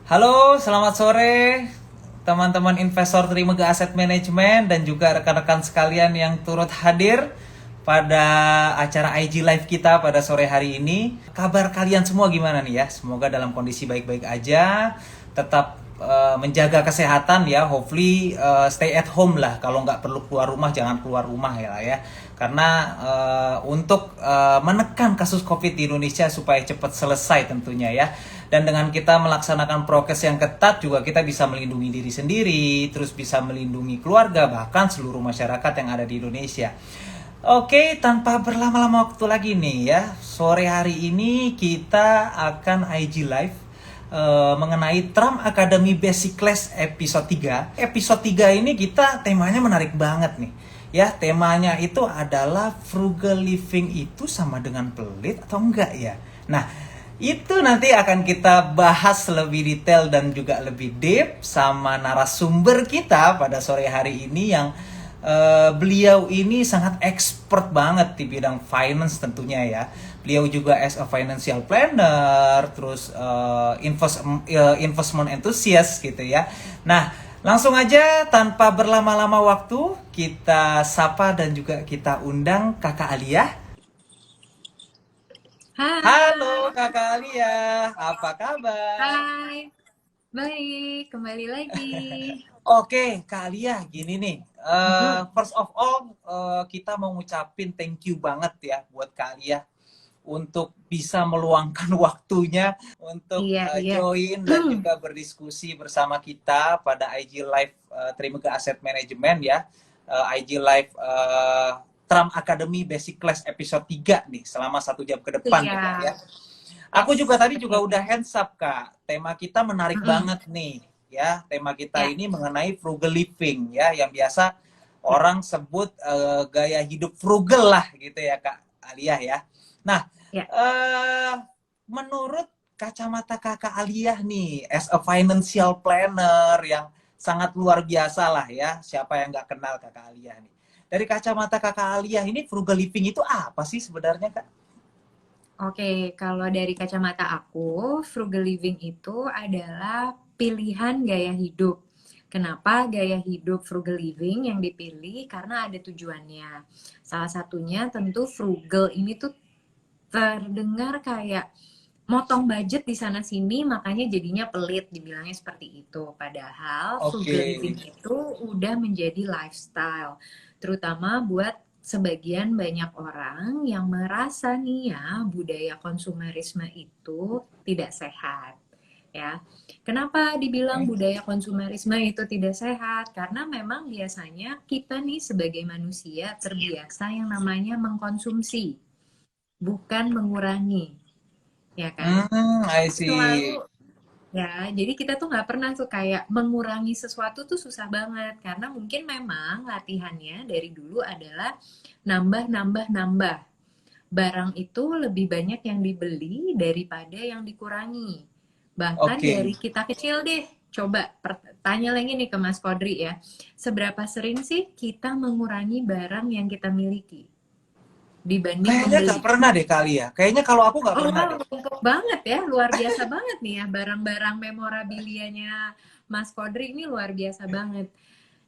Halo, selamat sore teman-teman investor Trimega Asset Management dan juga rekan-rekan sekalian yang turut hadir pada acara IG Live kita pada sore hari ini. Kabar kalian semua gimana nih ya? Semoga dalam kondisi baik-baik aja, tetap menjaga kesehatan ya. Hopefully stay at home lah. Kalau nggak perlu keluar rumah, jangan keluar rumah ya lah ya. Karena untuk menekan kasus COVID di Indonesia supaya cepat selesai tentunya ya. Dan dengan kita melaksanakan prokes yang ketat juga kita bisa melindungi diri sendiri, terus bisa melindungi keluarga, bahkan seluruh masyarakat yang ada di Indonesia. Oke, tanpa berlama-lama waktu lagi nih ya, sore hari ini kita akan IG Live mengenai Trump Academy Basic Class episode 3. Episode 3 ini kita temanya menarik banget nih. Ya, temanya itu adalah frugal living itu sama dengan pelit atau enggak ya? Nah, itu nanti akan kita bahas lebih detail dan juga lebih deep sama narasumber kita pada sore hari ini yang beliau ini sangat expert banget di bidang finance tentunya ya. Beliau juga as a financial planner, terus investment enthusiast gitu ya. Nah, langsung aja tanpa berlama-lama waktu kita sapa dan juga kita undang Kakak Alia. Halo Hai, Kakak Alia, apa kabar? hai, baik, kembali lagi. Oke, Kak Alia, gini nih. Mm-mm. First of all, kita mau ngucapin thank you banget ya buat Kak Alia untuk bisa meluangkan waktunya untuk Iya, iya. join dan juga berdiskusi bersama kita pada IG Live Trimega Asset Management ya. IG Live Trump Academy Basic Class episode 3 nih selama 1 jam ke depan nih Kak Iya, ya. Aku juga yes, tadi juga betul. udah hands up Kak. Tema kita menarik Mm-mm. banget nih ya. Tema kita Ya, ini mengenai frugal living ya yang biasa ya, orang sebut gaya hidup frugal lah gitu ya Kak Alia ya. Nah, ya. eh menurut kacamata Kakak Alia nih as a financial planner yang sangat luar biasa lah ya. Siapa yang nggak kenal Kakak Alia nih. Dari kacamata Kakak Alia ini frugal living itu apa sih sebenarnya Kak? Oke, kalau dari kacamata aku, frugal living itu adalah pilihan gaya hidup. Kenapa gaya hidup frugal living yang dipilih? Karena ada tujuannya. Salah satunya tentu frugal ini tuh terdengar kayak motong budget di sana sini, makanya jadinya pelit, dibilangnya seperti itu. Padahal Oke. frugal living itu udah menjadi lifestyle, terutama buat sebagian banyak orang yang merasa nih ya budaya konsumerisme itu tidak sehat ya. Kenapa dibilang budaya konsumerisme itu tidak sehat? Karena memang biasanya kita nih sebagai manusia terbiasa yang namanya mengkonsumsi, bukan mengurangi, ya kan? I see. Selalu ya, jadi kita tuh nggak pernah tuh kayak mengurangi sesuatu tuh susah banget karena mungkin memang latihannya dari dulu adalah nambah, nambah, nambah. Barang itu lebih banyak yang dibeli daripada yang dikurangi. Bahkan Oke. dari kita kecil deh, coba tanya lagi nih ke Mas Kodri ya, seberapa sering sih kita mengurangi barang yang kita miliki dibanding Kayaknya nggak membeli? pernah deh kali ya. Kayaknya kalau aku nggak Oh, pernah deh. lengkap banget ya, luar biasa banget nih ya, barang-barang memorabilianya Mas Kodri ini luar biasa banget.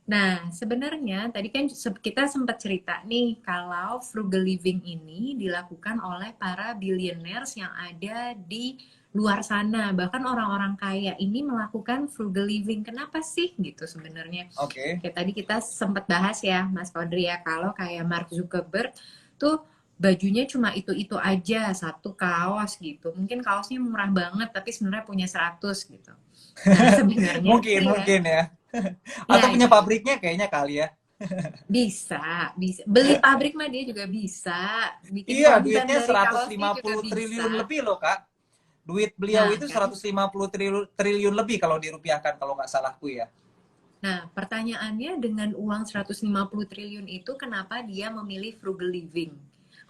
Nah, sebenarnya tadi kan kita sempat cerita nih kalau frugal living ini dilakukan oleh para billionaires yang ada di luar sana. Bahkan orang-orang kaya ini melakukan frugal living. Kenapa sih gitu sebenarnya? Oke. Kayak tadi kita sempat bahas ya, Mas Kodri ya, kalau kayak Mark Zuckerberg tuh bajunya cuma itu-itu aja, satu kaos gitu. Mungkin kaosnya murah banget tapi sebenarnya punya 100 gitu. Nah, sebenarnya Mungkin, itu ya, mungkin ya. Atau ya punya pabriknya kayaknya kali ya. bisa, bisa. Beli pabrik mah dia juga bisa. Bikin Iya, konten duitnya dari seratus kaosnya lima juga puluh bisa. triliun lebih loh, Kak. Duit beliau Nah, itu kan? 150 triliun lebih kalau dirupiahkan kalau nggak salahku ya. Nah, pertanyaannya dengan uang 150 triliun itu kenapa dia memilih frugal living?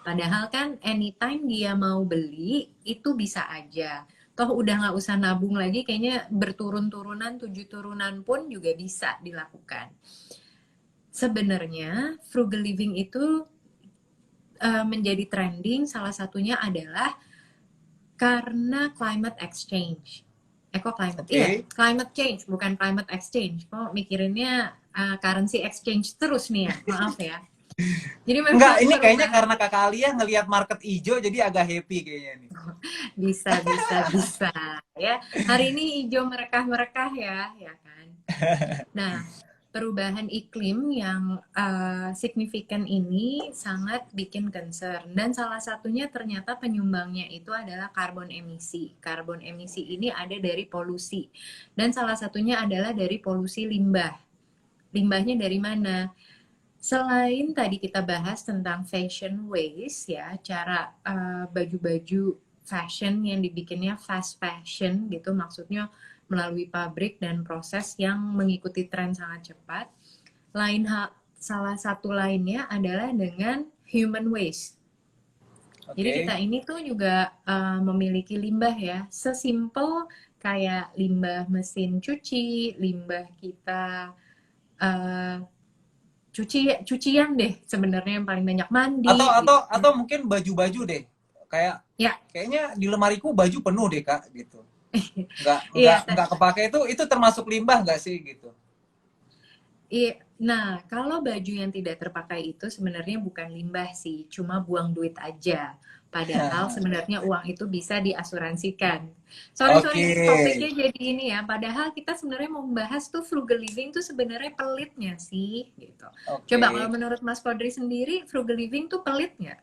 Padahal kan anytime dia mau beli, itu bisa aja. Toh udah nggak usah nabung lagi, kayaknya berturun-turunan, 7 turunan pun juga bisa dilakukan. Sebenarnya frugal living itu menjadi trending salah satunya adalah karena climate exchange. Eco climate, iya, Oke. climate change, bukan climate exchange. Kok mikirinnya currency exchange terus nih ya, maaf ya. Jadi Enggak, memang ini kayaknya perubahan karena Kakak Alia ngelihat market hijau jadi agak happy kayaknya nih. bisa ya. Hari ini hijau merekah-merekah ya, ya kan. Nah, perubahan iklim yang signifikan ini sangat bikin concern dan salah satunya ternyata penyumbangnya itu adalah karbon emisi. Karbon emisi ini ada dari polusi dan salah satunya adalah dari polusi limbah. Limbahnya dari mana? Selain tadi kita bahas tentang fashion waste ya, cara baju-baju fashion yang dibikinnya fast fashion gitu, maksudnya melalui pabrik dan proses yang mengikuti tren sangat cepat. Lain hal, salah satu lainnya adalah dengan human waste. Jadi kita Oke. ini tuh juga memiliki limbah ya, sesimpel kayak limbah mesin cuci, limbah kita uh, cucian deh sebenarnya yang paling banyak Atau mandi atau gitu. atau mungkin baju-baju deh. Kayak Ya, kayaknya di lemariku baju penuh deh, Kak, gitu. Nggak iya, nggak nggak kepake itu termasuk limbah nggak sih gitu? iya. Nah, kalau baju yang tidak terpakai itu sebenarnya bukan limbah sih, cuma buang duit aja. Padahal sebenarnya uang itu bisa diasuransikan. Sorry, sorry, Oke. ini topiknya jadi ini ya. Padahal kita sebenarnya mau membahas tuh frugal living tuh sebenarnya pelitnya sih, gitu. Coba kalau Oke. menurut Mas Kodri sendiri, frugal living tuh pelit nggak?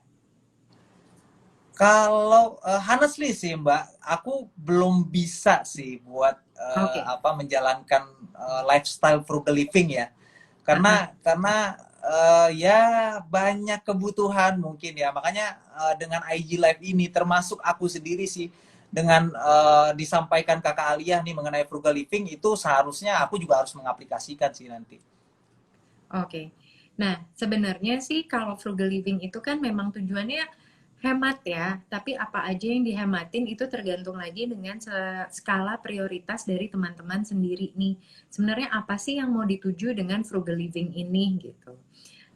Kalau honestly sih Mbak, aku belum bisa sih buat Oke. apa menjalankan lifestyle frugal living ya. Aha. Karena ya banyak kebutuhan mungkin ya. Makanya dengan IG Live ini termasuk aku sendiri sih dengan disampaikan Kakak Alia nih mengenai frugal living itu seharusnya aku juga harus mengaplikasikan sih nanti. Oke. Nah, sebenarnya sih kalau frugal living itu kan memang tujuannya hemat ya, tapi apa aja yang dihematin itu tergantung lagi dengan skala prioritas dari teman-teman sendiri nih. Sebenarnya apa sih yang mau dituju dengan frugal living ini gitu.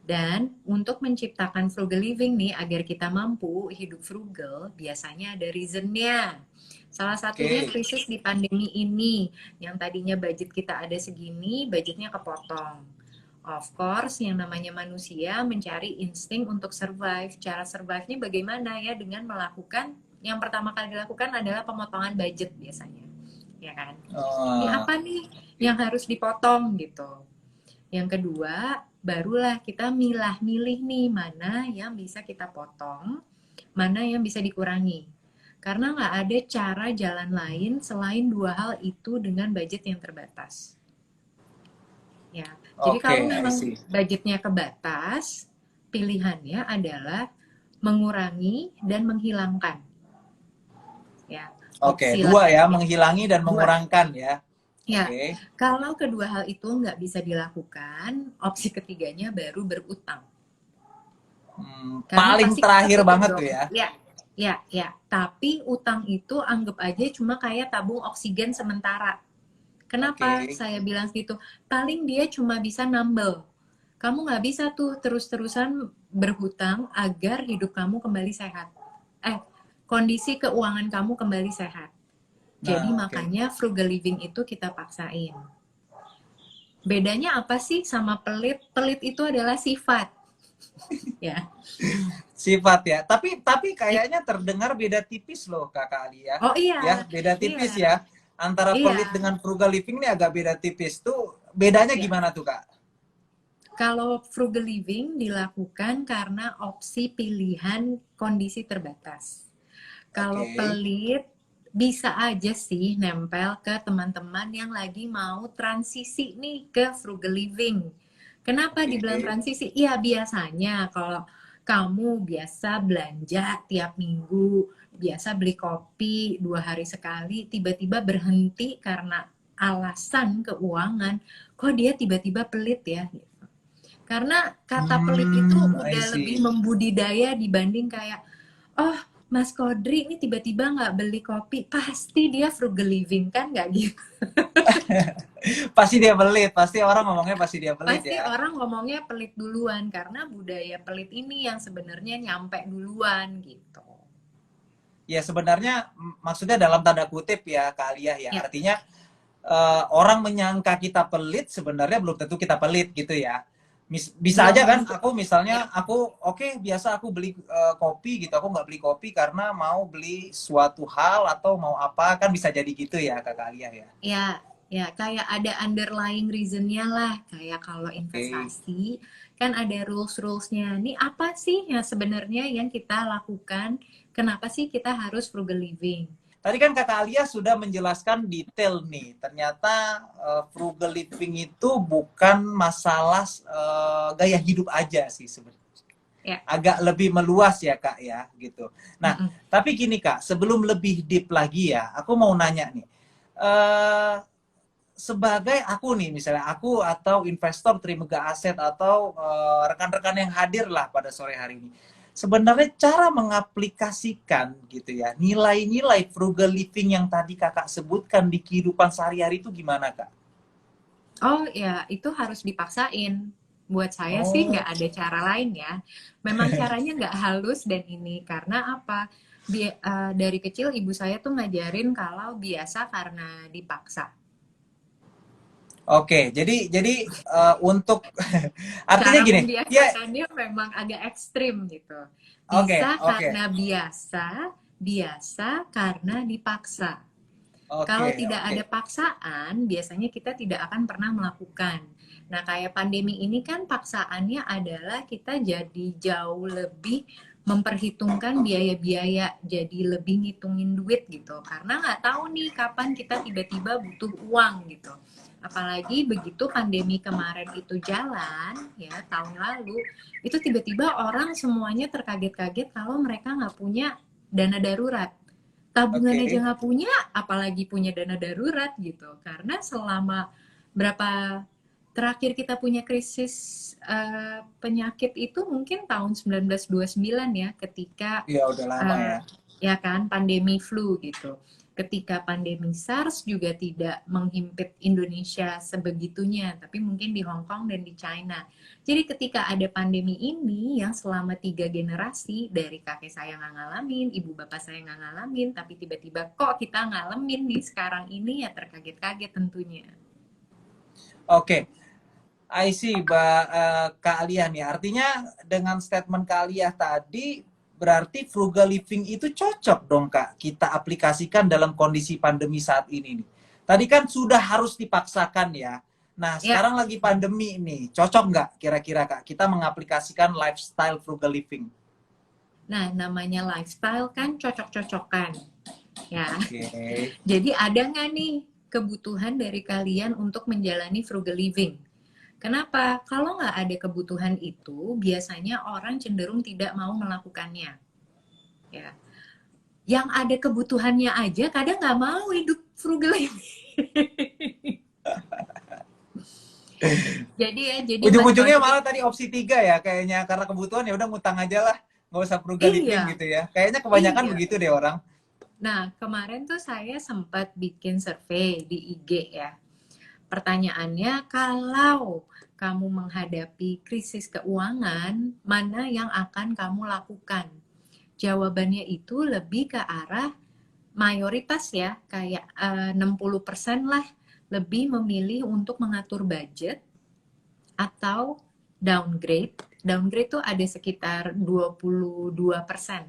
Dan untuk menciptakan frugal living nih agar kita mampu hidup frugal, biasanya ada reasonnya. Salah satunya Oke. krisis di pandemi ini, yang tadinya budget kita ada segini, budgetnya kepotong. Of course, yang namanya manusia mencari insting untuk survive. Cara survive-nya bagaimana ya? Dengan melakukan, yang pertama kali dilakukan adalah pemotongan budget biasanya. Ya kan? Ini Eh, apa nih oke. yang harus dipotong gitu. Yang kedua, barulah kita milah-milih nih mana yang bisa kita potong, mana yang bisa dikurangi. Karena nggak ada cara jalan lain selain dua hal itu dengan budget yang terbatas. Ya, jadi kalau Oke, I memang see. budgetnya kebatas, pilihannya adalah mengurangi dan menghilangkan. Ya, Oke, opsi dua ya, lainnya menghilangi dan dua. mengurangkan ya. Ya, Oke. kalau kedua hal itu nggak bisa dilakukan, opsi ketiganya baru berutang. Karena Paling pasti kita terakhir butuh banget dong. tuh ya. Ya, ya, ya. Tapi utang itu anggap aja cuma kayak tabung oksigen sementara. Kenapa Oke. saya bilang gitu? Paling dia cuma bisa nambel. Kamu nggak bisa tuh terus-terusan berhutang agar hidup kamu kembali sehat. Kondisi keuangan kamu kembali sehat. Jadi Nah, oke. makanya frugal living itu kita paksain. Bedanya apa sih sama pelit? Pelit itu adalah sifat, ya. Sifat ya. Tapi kayaknya terdengar beda tipis loh Kakak Ali ya. Oh iya, Ya, beda iya, tipis ya. Antara pelit iya, dengan frugal living ini agak beda tipis. Tuh bedanya ya. gimana tuh, Kak? Kalau frugal living dilakukan karena opsi pilihan kondisi terbatas. Kalau Oke. pelit bisa aja sih nempel ke teman-teman yang lagi mau transisi nih ke frugal living. Kenapa Oke. dibilang transisi? Iya biasanya kalau kamu biasa belanja tiap minggu, biasa beli kopi 2 hari sekali, tiba-tiba berhenti karena alasan keuangan, kok dia tiba-tiba pelit ya? Karena kata pelit itu I udah lebih see. membudidaya dibanding kayak, oh Mas Kodri ini tiba-tiba nggak beli kopi, pasti dia frugal living kan nggak gitu. Pasti dia pelit, pasti orang ngomongnya pasti dia pelit Pasti ya. orang ngomongnya pelit duluan karena budaya pelit ini yang sebenarnya nyampe duluan gitu. Ya sebenarnya maksudnya dalam tanda kutip ya Kak Alia ya. Ya, Artinya orang menyangka kita pelit sebenarnya belum tentu kita pelit gitu ya. Bisa belum aja kan tentu. aku Ya, misalnya aku oke, biasa aku beli kopi gitu. Aku nggak beli kopi karena mau beli suatu hal atau mau apa, kan bisa jadi gitu ya Kak Alia ya. ya, ya, kayak ada underlying reasonnya lah. Kayak kalau Oke. investasi, kan ada rules-rulesnya. Ini apa sih yang sebenarnya yang kita lakukan? Kenapa sih kita harus frugal living? Tadi kan Kakak Alia sudah menjelaskan detail nih. Ternyata frugal living itu bukan masalah gaya hidup aja sih sebenarnya. Ya, Agak lebih meluas ya Kak ya gitu. Nah, mm-mm. tapi gini Kak, sebelum lebih deep lagi ya, aku mau nanya nih. Eh Sebagai aku nih, misalnya aku atau investor Trimega Aset atau rekan-rekan yang hadir lah pada sore hari ini. Sebenarnya cara mengaplikasikan gitu ya, nilai-nilai frugal living yang tadi Kakak sebutkan di kehidupan sehari-hari itu gimana Kak? Oh ya, itu harus dipaksain. Buat saya sih Oh, nggak ada cara lain ya. Memang caranya nggak halus dan ini karena apa? Dari kecil ibu saya tuh ngajarin kalau biasa karena dipaksa. oke. Jadi untuk artinya Cara gini, ya, membiasakannya memang agak ekstrim gitu. oke, Bisa oke, karena biasa, biasa karena dipaksa. oke, Kalau tidak oke. ada paksaan, biasanya kita tidak akan pernah melakukan. Nah, kayak pandemi ini kan paksaannya adalah kita jadi jauh lebih memperhitungkan biaya-biaya, jadi lebih ngitungin duit gitu. Karena nggak tahu nih kapan kita tiba-tiba butuh uang gitu. Apalagi begitu pandemi kemarin itu jalan, ya tahun lalu, itu tiba-tiba orang semuanya terkaget-kaget kalau mereka nggak punya dana darurat, tabungan aja Oke. nggak punya, apalagi punya dana darurat gitu. Karena selama berapa terakhir kita punya krisis penyakit itu mungkin tahun 1929 ya, ketika Ya udah lama ya. uh, ya kan pandemi flu gitu. Ketika pandemi SARS juga tidak menghimpit Indonesia sebegitunya, tapi mungkin di Hong Kong dan di China. Jadi ketika ada pandemi ini yang selama 3 generasi, dari kakek saya nggak ngalamin, ibu bapak saya nggak ngalamin, tapi tiba-tiba kok kita ngalamin nih sekarang ini, ya terkaget-kaget tentunya. Oke. I see, Kak Alia nih. Artinya dengan statement Kak Alia tadi, berarti frugal living itu cocok dong Kak, kita aplikasikan dalam kondisi pandemi saat ini nih. Tadi kan sudah harus dipaksakan ya. Nah, Ya, sekarang lagi pandemi nih, cocok nggak kira-kira Kak, kita mengaplikasikan lifestyle frugal living? nah namanya lifestyle kan cocok-cocokan ya. Oke. Jadi ada nggak nih kebutuhan dari kalian untuk menjalani frugal living? Kenapa? Kalau nggak ada kebutuhan itu, biasanya orang cenderung tidak mau melakukannya. Ya, yang ada kebutuhannya aja kadang nggak mau hidup frugal living. Jadi buat Ujung-ujungnya konflik. malah tadi opsi 3 ya, kayaknya karena kebutuhan ya udah ngutang aja lah, nggak usah frugal living Iya, gitu ya. Kayaknya kebanyakan iya. begitu deh orang. Nah, kemarin tuh saya sempat bikin survei di IG ya. Pertanyaannya, kalau kamu menghadapi krisis keuangan, mana yang akan kamu lakukan? Jawabannya itu lebih ke arah mayoritas ya, kayak 60% lah, lebih memilih untuk mengatur budget atau downgrade. Downgrade tuh ada sekitar 22%.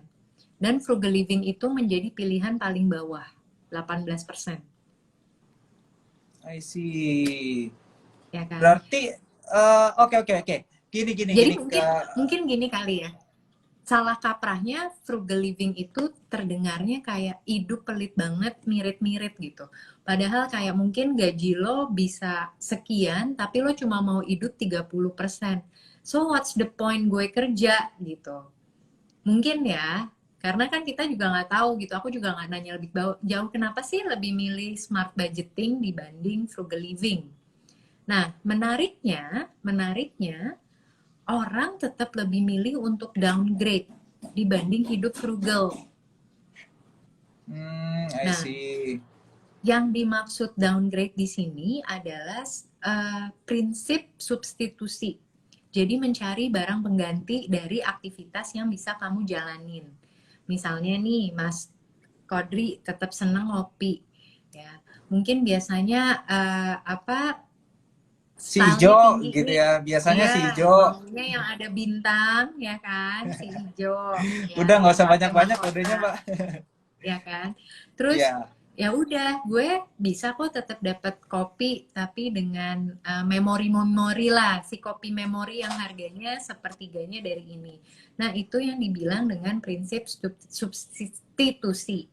Dan frugal living itu menjadi pilihan paling bawah, 18%. I see. Ya kan? Berarti oke, oke, oke. Gini gini Jadi gini ke mungkin mungkin gini kali ya. Salah kaprahnya frugal living itu terdengarnya kayak hidup pelit banget, mirit-mirit gitu. Padahal kayak mungkin gaji lo bisa sekian, tapi lo cuma mau hidup 30%. So what's the point gue kerja gitu? Mungkin ya, karena kan kita juga nggak tahu gitu. Aku juga nggak nanya lebih jauh kenapa sih lebih milih smart budgeting dibanding frugal living. Nah, menariknya orang tetap lebih milih untuk downgrade dibanding hidup frugal. I Nah, see. yang dimaksud downgrade di sini adalah prinsip substitusi. Jadi mencari barang pengganti dari aktivitas yang bisa kamu jalanin. Misalnya nih, Mas Kodri tetap senang ngopi, ya. Mungkin biasanya Si stylenya Ijo tinggi gitu nih, ya. Biasanya iya, si Ijo. maunya yang ada bintang, ya kan, si hijau, ya, Udah nggak yang usah pakai banyak-banyak kodenya, mahkota, Mbak. ya kan. Terus Iya. ya udah, gue bisa kok tetap dapat kopi tapi dengan memori-memori lah, si kopi memori yang harganya sepertiganya dari ini. Nah, itu yang dibilang dengan prinsip substitusi,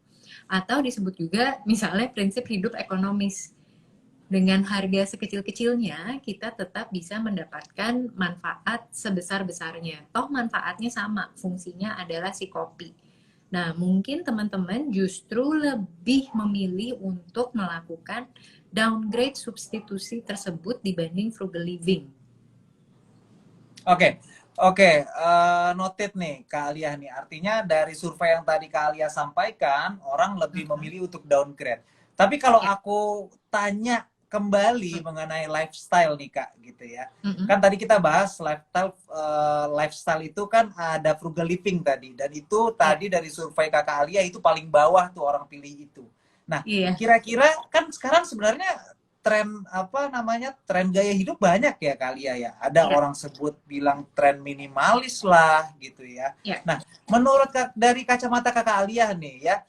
atau disebut juga misalnya prinsip hidup ekonomis. Dengan harga sekecil-kecilnya, kita tetap bisa mendapatkan manfaat sebesar-besarnya. Toh manfaatnya sama, fungsinya adalah si kopi. Nah, mungkin teman-teman justru lebih memilih untuk melakukan downgrade substitusi tersebut dibanding frugal living. Oke, oke, noted nih Kak Alia nih. Artinya dari survei yang tadi Kak Alia sampaikan, orang lebih Mm-mm. memilih untuk downgrade. Tapi kalau Ya. aku tanya kembali mengenai lifestyle nih Kak, gitu ya. Mm-mm. Kan tadi kita bahas lifestyle itu kan ada frugal living tadi, dan itu Ya. tadi dari survei Kakak Alia itu paling bawah tuh orang pilih itu. Nah, Iya. kira-kira kan sekarang sebenarnya tren apa namanya tren gaya hidup banyak ya kali ya, ada Ya. orang sebut bilang tren minimalis lah gitu ya. Ya. Nah, menurut dari kacamata kakak Alia nih ya,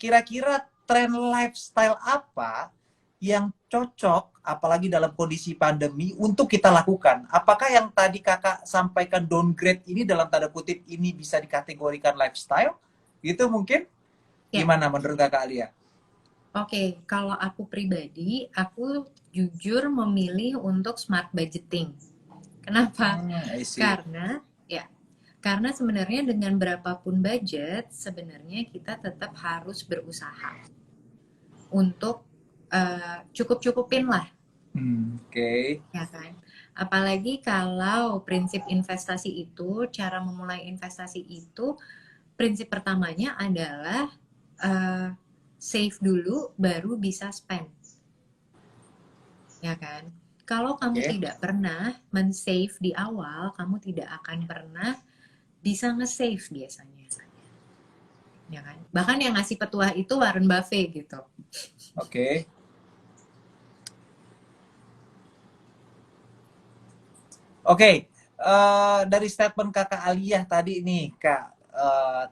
kira-kira tren lifestyle apa yang cocok apalagi dalam kondisi pandemi untuk kita lakukan? Apakah yang tadi kakak sampaikan downgrade ini dalam tanda kutip ini bisa dikategorikan lifestyle gitu mungkin? Ya. Gimana menurut kakak Alia? Oke, kalau aku pribadi, aku jujur memilih untuk smart budgeting. Kenapa? I see. Karena ya, karena sebenarnya dengan berapapun budget, sebenarnya kita tetap harus berusaha untuk cukup-cukupin lah, Oke. ya kan? Apalagi kalau prinsip investasi itu, cara memulai investasi itu, prinsip pertamanya adalah eh, save dulu, baru bisa spend, ya kan? Kalau kamu Oke. tidak pernah men-save di awal, kamu tidak akan pernah bisa nge-save biasanya, ya kan? Bahkan yang ngasih petuah itu Warren Buffett gitu. Oke. Oke, dari statement Kakak Aliyah tadi nih, Kak,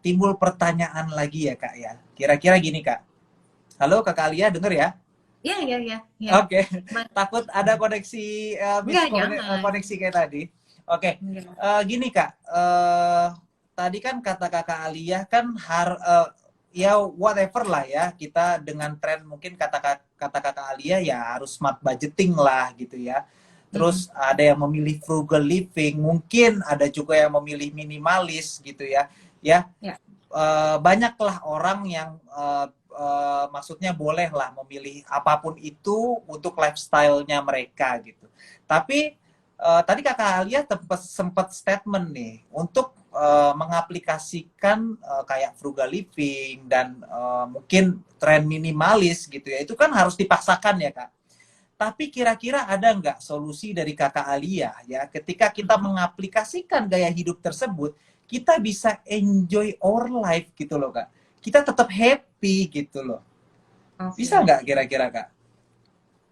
timbul pertanyaan lagi ya, Kak ya. Kira-kira gini, Kak. Halo, Kakak Aliyah, denger ya? Ya, ya, ya, ya. Oke, takut ada koneksi Enggak, jangan. koneksi kayak tadi. Oke, Enggak. gini Kak, tadi kan kata Kakak Aliyah kan ya whatever lah ya, kita dengan tren mungkin kata Kakak Aliyah ya harus smart budgeting lah gitu ya. Mm-mm. Terus ada yang memilih frugal living, mungkin ada juga yang memilih minimalis gitu ya. Ya, Ya. banyaklah orang yang maksudnya bolehlah memilih apapun itu untuk lifestyle-nya mereka gitu. Tapi tadi Kakak Alia sempat statement nih untuk mengaplikasikan kayak frugal living dan mungkin tren minimalis gitu ya. Itu kan harus dipaksakan ya Kak. Tapi kira-kira ada nggak solusi dari Kakak Alia ya ketika kita Mm-mm. mengaplikasikan gaya hidup tersebut, kita bisa enjoy our life gitu loh Kak. Kita tetap happy gitu loh. Bisa Oke. nggak kira-kira Kak?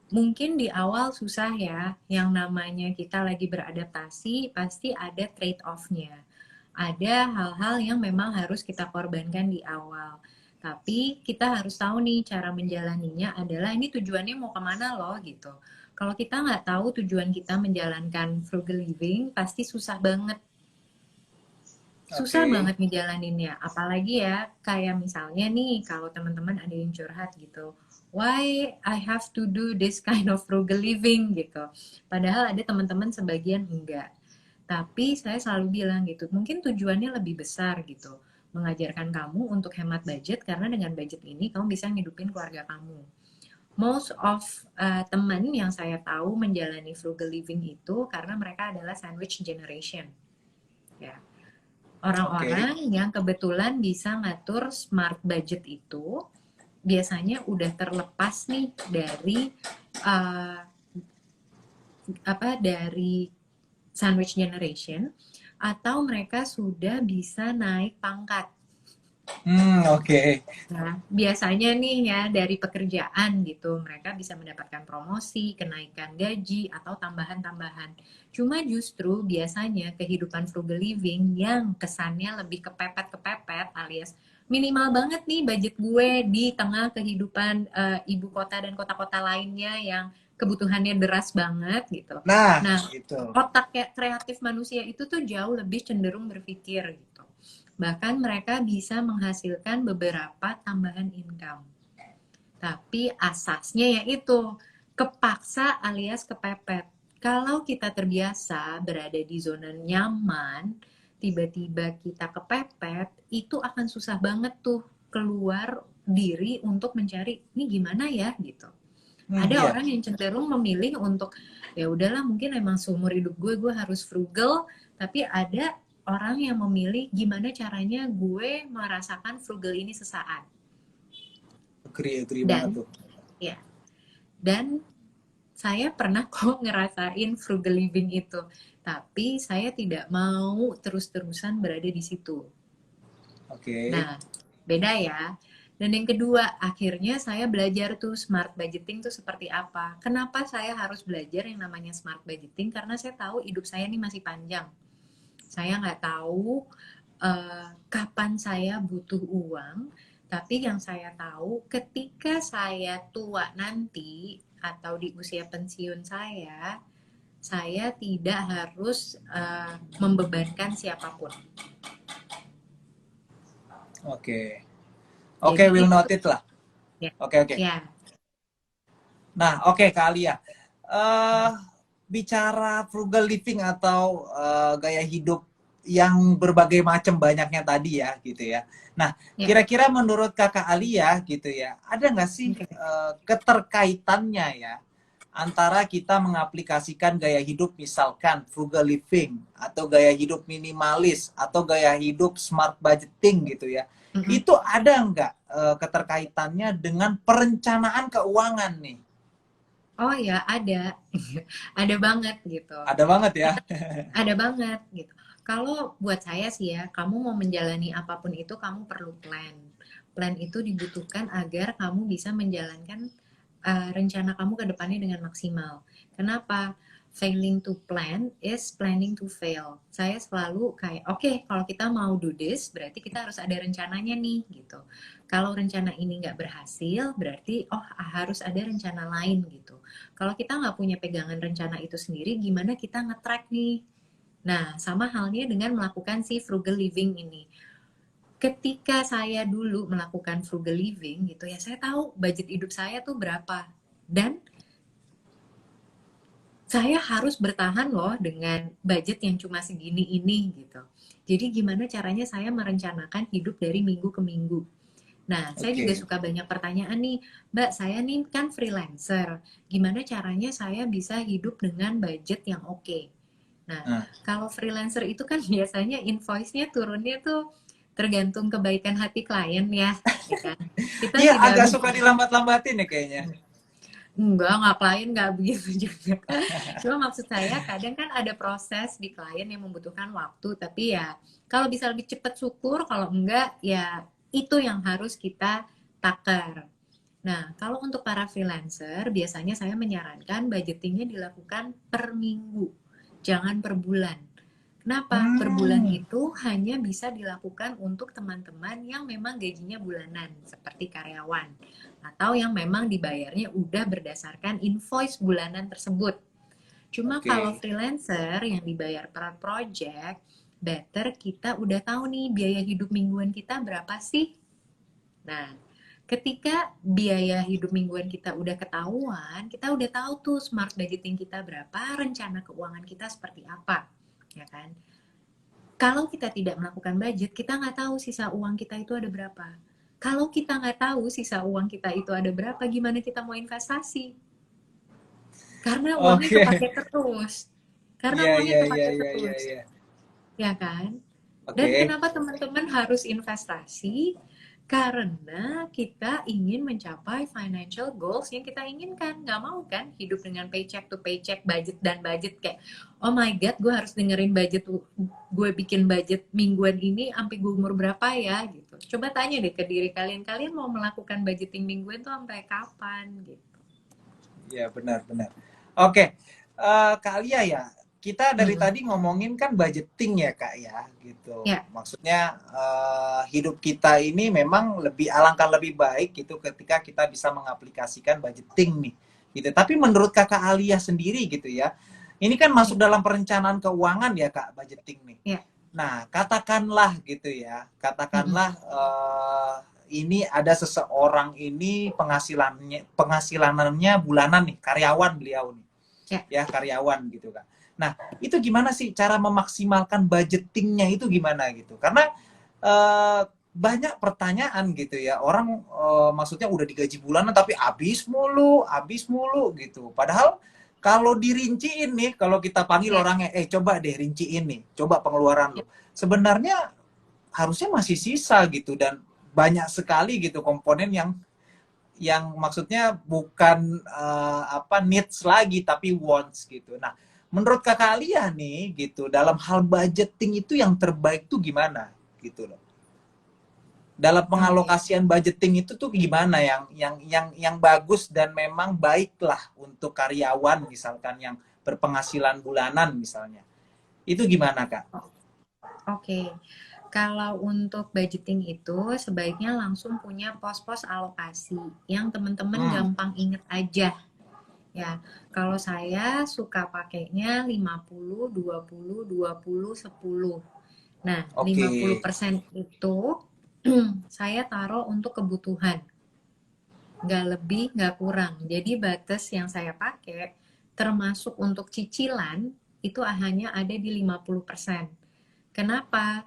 Mungkin di awal susah ya, yang namanya kita lagi beradaptasi, pasti ada trade-off-nya. Ada hal-hal yang memang harus kita korbankan di awal. Tapi kita harus tahu nih cara menjalaninya adalah ini tujuannya mau kemana loh gitu. Kalau kita nggak tahu tujuan kita menjalankan frugal living, pasti susah banget. Susah Oke. banget ngejalaninnya. Apalagi ya, kayak misalnya nih, kalau teman-teman ada yang curhat gitu, why I have to do this kind of frugal living gitu. Padahal ada teman-teman sebagian enggak. Tapi saya selalu bilang gitu, mungkin tujuannya lebih besar gitu. Mengajarkan kamu untuk hemat budget, karena dengan budget ini kamu bisa ngidupin keluarga kamu. Most of teman yang saya tahu menjalani frugal living itu karena mereka adalah sandwich generation. Ya, Oke. orang-orang yang kebetulan bisa ngatur smart budget itu biasanya udah terlepas nih dari uh, dari sandwich generation, atau mereka sudah bisa naik pangkat. Oke. Nah, biasanya nih ya dari pekerjaan gitu, mereka bisa mendapatkan promosi, kenaikan gaji, atau tambahan-tambahan. Cuma justru biasanya kehidupan frugal living yang kesannya lebih kepepet-kepepet alias minimal banget nih budget gue di tengah kehidupan ibu kota dan kota-kota lainnya yang kebutuhannya deras banget gitu. Nah, Nah, itu. otak kreatif manusia itu tuh jauh lebih cenderung berpikir gitu. Bahkan mereka bisa menghasilkan beberapa tambahan income. Tapi asasnya yaitu kepaksa alias kepepet. Kalau kita terbiasa berada di zona nyaman, tiba-tiba kita kepepet, itu akan susah banget tuh keluar diri untuk mencari ini gimana ya gitu. Ada Iya. orang yang cenderung memilih untuk ya udahlah mungkin emang seumur hidup gue harus frugal, tapi ada orang yang memilih gimana caranya gue merasakan frugal ini sesaat. Agree banget Dan tuh. ya, dan saya pernah kok ngerasain frugal living itu, tapi saya tidak mau terus-terusan berada di situ. Oke. Nah, beda ya. Dan yang kedua, akhirnya saya belajar tuh smart budgeting tuh seperti apa. Kenapa saya harus belajar yang namanya smart budgeting? Karena saya tahu hidup saya ini masih panjang. Saya nggak tahu kapan saya butuh uang, tapi yang saya tahu ketika saya tua nanti atau di usia pensiun saya tidak harus membebankan siapapun. Oke. Oke, Jadi will itu noted lah. ya, Oke, oke. ya. Nah, oke Kak Alia. Eh, bicara frugal living atau gaya hidup yang berbagai macam banyaknya tadi ya, gitu ya. Nah, Ya. kira-kira menurut Kakak Alia gitu ya, ada nggak sih Okay. keterkaitannya ya antara kita mengaplikasikan gaya hidup misalkan frugal living atau gaya hidup minimalis atau gaya hidup smart budgeting gitu ya. Mm-mm. Itu ada nggak keterkaitannya dengan perencanaan keuangan nih? Oh ya, ada. Ada banget gitu. Ada banget ya. Kita ada banget gitu. Kalau buat saya sih ya, kamu mau menjalani apapun itu kamu perlu plan. Plan itu dibutuhkan agar kamu bisa menjalankan rencana kamu ke depannya dengan maksimal. Kenapa? Failing to plan is planning to fail. Saya selalu kayak, oke, kalau kita mau do this, berarti kita harus ada rencananya nih, gitu. Kalau rencana ini nggak berhasil, berarti, oh harus ada rencana lain, gitu. Kalau kita nggak punya pegangan rencana itu sendiri, gimana kita nge-track nih? Nah, sama halnya dengan melakukan si frugal living ini. Ketika saya dulu melakukan frugal living gitu ya, saya tahu budget hidup saya tuh berapa. Dan saya harus bertahan loh dengan budget yang cuma segini ini gitu. Jadi gimana caranya saya merencanakan hidup dari minggu ke minggu. Nah, saya juga Oke. suka banyak pertanyaan nih, Mbak, saya nih kan freelancer. Gimana caranya saya bisa hidup dengan budget yang oke? Nah, Nah, kalau freelancer itu kan biasanya invoice-nya turunnya tuh tergantung kebaikan hati klien ya kan. Kita iya tidak agak suka bisa. dilambat-lambatin ya kayaknya. Enggak klien nggak begitu juga. Cuma maksud saya kadang kan ada proses di klien yang membutuhkan waktu, tapi ya kalau bisa lebih cepat syukur, kalau enggak ya itu yang harus kita takar. Nah, kalau untuk para freelancer, biasanya saya menyarankan budgetingnya dilakukan per minggu, jangan per bulan. Kenapa? Per bulan Hmm, itu hanya bisa dilakukan untuk teman-teman yang memang gajinya bulanan, seperti karyawan, atau yang memang dibayarnya udah berdasarkan invoice bulanan tersebut. Cuma kalau oke. freelancer yang dibayar per project, better kita udah tahu nih biaya hidup mingguan kita berapa sih. Nah, ketika biaya hidup mingguan kita udah ketahuan, kita udah tahu tuh smart budgeting kita berapa, rencana keuangan kita seperti apa, ya kan? Kalau kita tidak melakukan budget, kita nggak tahu sisa uang kita itu ada berapa. Kalau kita nggak tahu sisa uang kita itu ada berapa, gimana kita mau investasi? Karena uangnya Oke. kepake terus. Karena Iya, uangnya iya, iya, kepake iya, iya, terus, iya. ya kan? Dan Oke. kenapa teman-teman harus investasi? Karena kita ingin mencapai financial goals yang kita inginkan. Nggak mau kan hidup dengan paycheck to paycheck, budget dan budget kayak, oh my god, gue harus dengerin budget, gue bikin budget mingguan ini sampai gue umur berapa ya gitu. Coba tanya deh ke diri kalian, kalian mau melakukan budgeting mingguan tuh sampai kapan gitu. Ya, benar-benar. Oke, Kak Alia ya, kita dari Mm-mm. tadi ngomongin kan budgeting ya Kak ya, gitu. Ya, Maksudnya hidup kita ini memang alangkah lebih baik gitu ketika kita bisa mengaplikasikan budgeting nih, gitu. Tapi menurut Kakak Alia sendiri gitu ya, ini kan masuk ya, dalam perencanaan keuangan ya Kak, budgeting nih. ya. Nah, katakanlah gitu ya, Mm-mm. katakanlah ini ada seseorang ini penghasilannya bulanan nih, karyawan beliau nih, Ya, ya karyawan gitu kan. Nah, itu gimana sih cara memaksimalkan budgetingnya itu gimana gitu? Karena eh, banyak pertanyaan gitu ya, orang maksudnya udah digaji bulanan tapi habis mulu gitu. Padahal kalau dirinciin nih, kalau kita panggil ya, orangnya, coba deh rinciin nih, coba pengeluaran ya. lu. Sebenarnya harusnya masih sisa gitu dan banyak sekali gitu komponen yang maksudnya bukan apa needs lagi tapi wants gitu. Nah, menurut Kakak Alia nih gitu dalam hal budgeting itu yang terbaik tuh gimana gitu loh. Dalam Oke. pengalokasian budgeting itu tuh gimana yang bagus dan memang baiklah untuk karyawan misalkan yang berpenghasilan bulanan misalnya. Itu gimana, Kak? Oke, kalau untuk budgeting itu sebaiknya langsung punya pos-pos alokasi yang teman-teman Hmm, gampang inget aja. Ya, kalau saya suka pakainya 50, 20, 20, 10. Nah, oke. 50% itu saya taruh untuk kebutuhan. Nggak lebih, nggak kurang. Jadi batas yang saya pakai termasuk untuk cicilan itu hanya ada di 50%. Kenapa?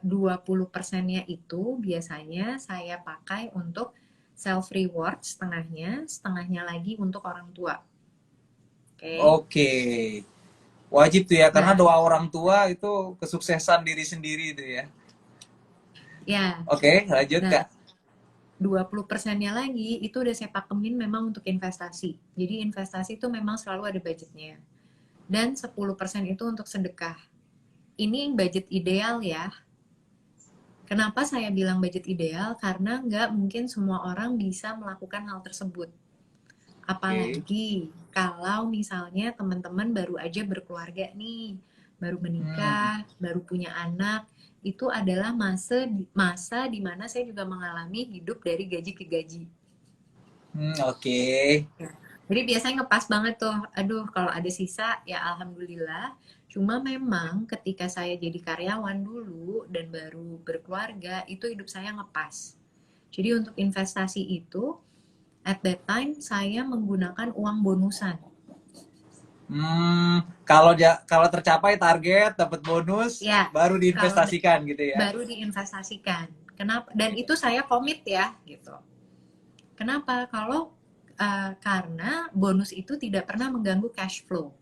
20%-nya itu biasanya saya pakai untuk self reward setengahnya, setengahnya lagi untuk orang tua. Oke. Okay? Oke. Wajib tuh ya karena Nah, doa orang tua itu kesuksesan diri sendiri itu ya. ya. Oke, lanjut Nah, Kak. 20%-nya lagi itu udah saya pakemin memang untuk investasi. Jadi investasi itu memang selalu ada budgetnya. Dan 10% itu untuk sedekah. Ini budget ideal ya. Kenapa saya bilang budget ideal? Karena nggak mungkin semua orang bisa melakukan hal tersebut. Oke. Apalagi kalau misalnya teman-teman baru aja berkeluarga nih, baru Hmm. menikah, baru punya anak, itu adalah masa di mana saya juga mengalami hidup dari gaji ke gaji. Oke. Ya. Jadi biasanya ngepas banget tuh, aduh kalau ada sisa ya alhamdulillah. Cuma memang ketika saya jadi karyawan dulu dan baru berkeluarga, itu hidup saya ngepas. Jadi untuk investasi itu, at that time saya menggunakan uang bonusan. Kalau tercapai target dapat bonus Ya, baru kalau diinvestasikan gitu ya. baru diinvestasikan. Kenapa? Dan itu saya komit ya, gitu. Kenapa? Karena bonus itu tidak pernah mengganggu cash flow.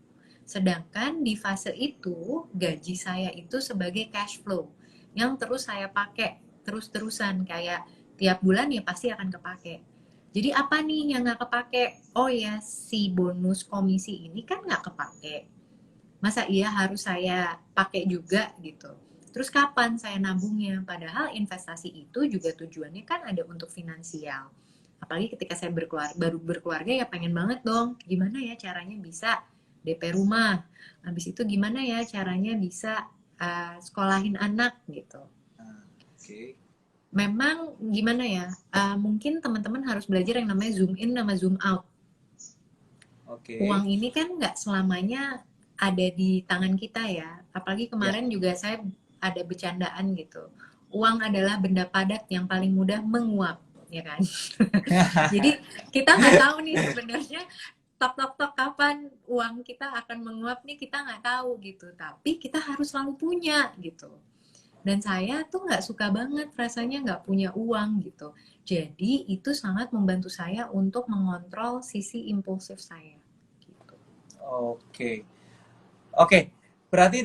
Sedangkan di fase itu gaji saya itu sebagai cash flow yang terus saya pakai terus-terusan kayak tiap bulan ya pasti akan kepake. Jadi apa nih yang nggak kepake? Oh ya si bonus komisi ini kan nggak kepake. Masa iya harus saya pakai juga gitu. Terus kapan saya nabungnya? Padahal investasi itu juga tujuannya kan ada untuk finansial. Apalagi ketika saya baru berkeluarga ya pengen banget dong. Gimana ya caranya bisa DP rumah. Habis itu gimana ya caranya bisa sekolahin anak gitu. Oke. Memang gimana ya, mungkin teman-teman harus belajar yang namanya zoom in sama zoom out. Oke. Uang ini kan nggak selamanya ada di tangan kita ya. Apalagi Ya. kemarin juga saya ada bercandaan gitu. Uang adalah benda padat yang paling mudah menguap, ya kan? Jadi kita nggak tahu nih sebenarnya tok tok tok kapan uang kita akan menguap nih kita nggak tahu gitu. Tapi kita harus selalu punya gitu. Dan saya tuh nggak suka banget rasanya nggak punya uang gitu. Jadi itu sangat membantu saya untuk mengontrol sisi impulsif saya. Gitu. Oke. Oke. Berarti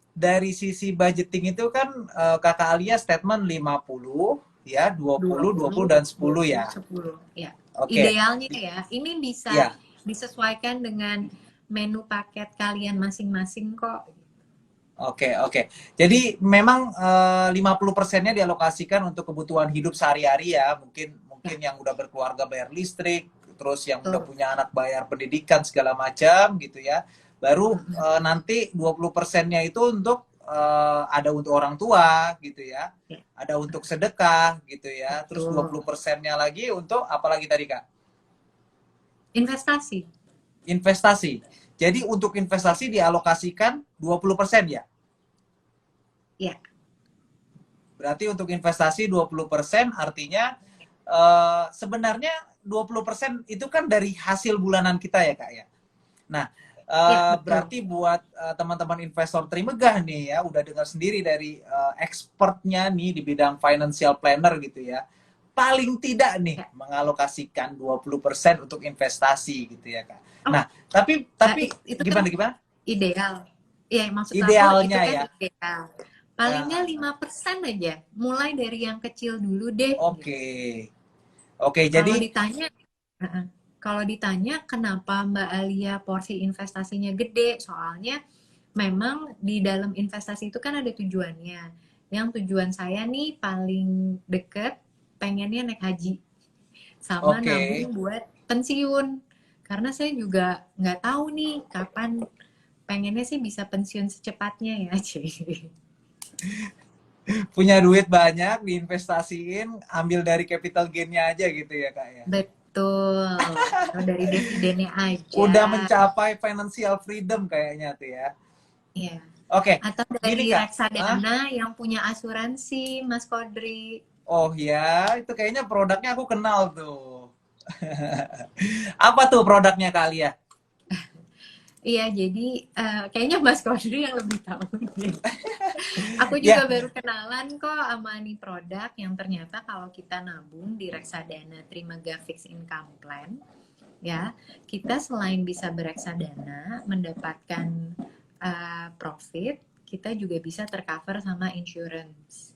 dari sisi budgeting itu kan Kakak Alia statement 50, ya, 20, 20 20, dan 10 20, ya. 10. Ya. Oke. Idealnya ya, ini bisa Ya. disesuaikan dengan menu paket kalian masing-masing kok. Oke, oke. Jadi memang 50%-nya dialokasikan untuk kebutuhan hidup sehari-hari ya. Mungkin Ya, mungkin yang udah berkeluarga bayar listrik, terus yang udah betul. punya anak bayar pendidikan segala macam gitu ya. Baru Mm-mm. nanti 20%-nya itu untuk ada untuk orang tua gitu ya. Ya, Ada untuk sedekah gitu ya. Terus betul. 20%-nya lagi untuk apa lagi tadi, Kak? Investasi. Investasi. Jadi untuk investasi dialokasikan 20% ya. Ya, Berarti untuk investasi 20% artinya sebenarnya 20% itu kan dari hasil bulanan kita ya, Kak ya. Nah, ya, betul. berarti buat teman-teman investor Trimegah nih ya, udah dengar sendiri dari expertnya nih di bidang financial planner gitu ya. Paling tidak nih Ya. mengalokasikan 20% untuk investasi gitu ya, Kak. Oh, Nah, tapi itu kan gimana gimana? ideal. Ya, maksud aku itu Idealnya kan ya. ideal. Palingnya Ya, 5% aja. Mulai dari yang kecil dulu deh. oke. Oke, Kalau jadi ditanya, uh-uh. Kalau ditanya kenapa Mbak Alia porsi investasinya gede, soalnya memang di dalam investasi itu kan ada tujuannya. Yang tujuan saya nih paling deket pengennya naik haji sama oke. nabung buat pensiun. Karena saya juga nggak tahu nih kapan pengennya sih bisa pensiun secepatnya ya, Ci. Punya duit banyak diinvestasiin, ambil dari capital gain-nya aja gitu ya, Kak ya. Betul. Atau dari dividennya aja. Udah mencapai financial freedom kayaknya tuh ya. Iya. Oke, Atau gini dari Kak. Hah? reksadana yang punya asuransi, Mas Kodri. Oh ya, itu kayaknya produknya aku kenal tuh. Apa tuh produknya Kak Alia? Iya, jadi kayaknya Mas Kodri yang lebih tahu nih. Aku juga Ya, baru kenalan kok sama nih produk yang ternyata kalau kita nabung di reksadana Trimegah Fixed Income Plan, ya, kita selain bisa bereksadana, mendapatkan profit, kita juga bisa tercover sama insurance.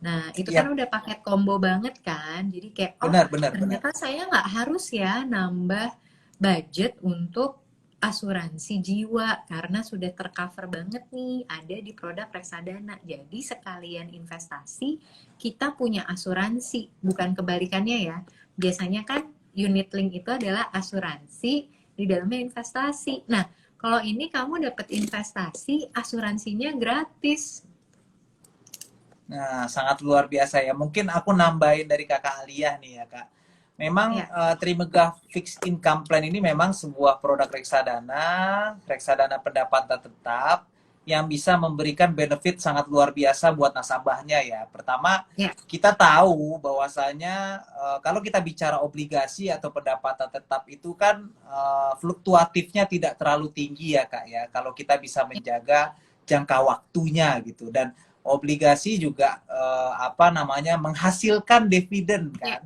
Nah, itu kan ya, udah paket combo banget kan. Jadi kayak, oh benar, benar, benar. ternyata saya nggak harus ya nambah budget untuk asuransi jiwa karena sudah tercover banget nih ada di produk reksadana. Jadi sekalian investasi kita punya asuransi, bukan kebalikannya ya. Biasanya kan unit link itu adalah asuransi di dalamnya investasi. Nah, kalau ini kamu dapat investasi, asuransinya gratis. Nah, sangat luar biasa ya. Mungkin aku nambahin dari Kakak Alia nih ya, Kak. Memang Ya, Trimegah Fixed Income Plan ini memang sebuah produk reksadana, reksadana pendapatan tetap yang bisa memberikan benefit sangat luar biasa buat nasabahnya ya. Pertama, ya, kita tahu bahwasanya kalau kita bicara obligasi atau pendapatan tetap itu kan fluktuatifnya tidak terlalu tinggi ya, Kak ya. Kalau kita bisa menjaga jangka waktunya gitu dan obligasi juga apa namanya menghasilkan dividen ya. kan,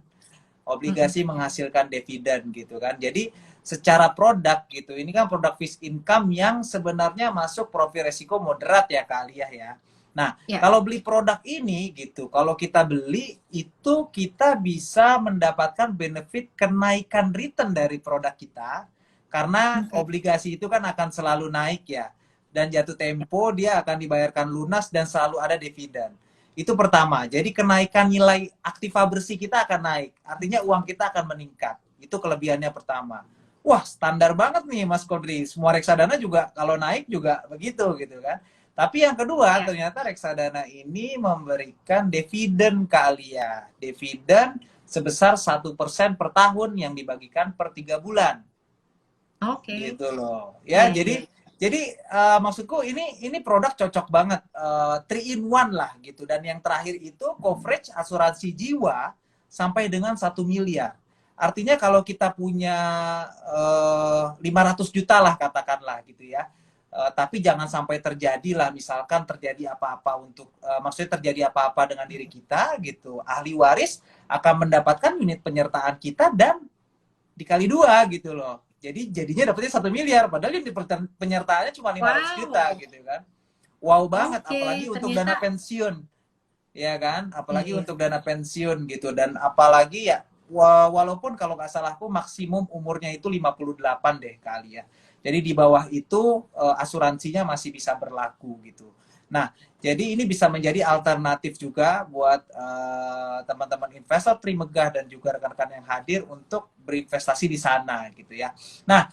obligasi menghasilkan dividen gitu kan. Jadi secara produk gitu, ini kan produk fixed income yang sebenarnya masuk profil resiko moderat ya kali ya. Nah, Ya, kalau beli produk ini gitu, kalau kita beli itu kita bisa mendapatkan benefit kenaikan return dari produk kita karena oke. obligasi itu kan akan selalu naik ya. Dan jatuh tempo dia akan dibayarkan lunas dan selalu ada dividen. Itu pertama. Jadi kenaikan nilai aktiva bersih kita akan naik. Artinya uang kita akan meningkat. Itu kelebihannya pertama. Wah, standar banget nih Mas Kodri. Semua reksadana juga kalau naik juga begitu gitu kan. Tapi yang kedua, Ya, ternyata reksadana ini memberikan dividen ke Alia. Dividen sebesar 1% per tahun yang dibagikan per 3 bulan oke. gitu loh ya. Iya, iya. Jadi maksudku ini produk cocok banget, three in one lah gitu. Dan yang terakhir itu coverage asuransi jiwa sampai dengan 1 miliar. Artinya kalau kita punya 500 juta lah katakanlah gitu ya. Tapi jangan sampai terjadi lah misalkan terjadi apa-apa untuk maksudnya terjadi apa-apa dengan diri kita gitu. Ahli waris akan mendapatkan unit penyertaan kita dan dikali dua gitu loh. Jadi jadinya dapetnya 1 miliar, padahal yang di penyertaannya cuma 500 juta Wow. gitu kan. Wow banget, Oke, apalagi untuk dana ternyata pensiun. ya kan? Apalagi Iya. untuk dana pensiun gitu. Dan apalagi ya, walaupun kalau nggak salah aku maksimum umurnya itu 58 deh kali ya. Jadi di bawah itu asuransinya masih bisa berlaku gitu. Nah, jadi ini bisa menjadi alternatif juga buat teman-teman investor Trimegah dan juga rekan-rekan yang hadir untuk berinvestasi di sana gitu ya. Nah,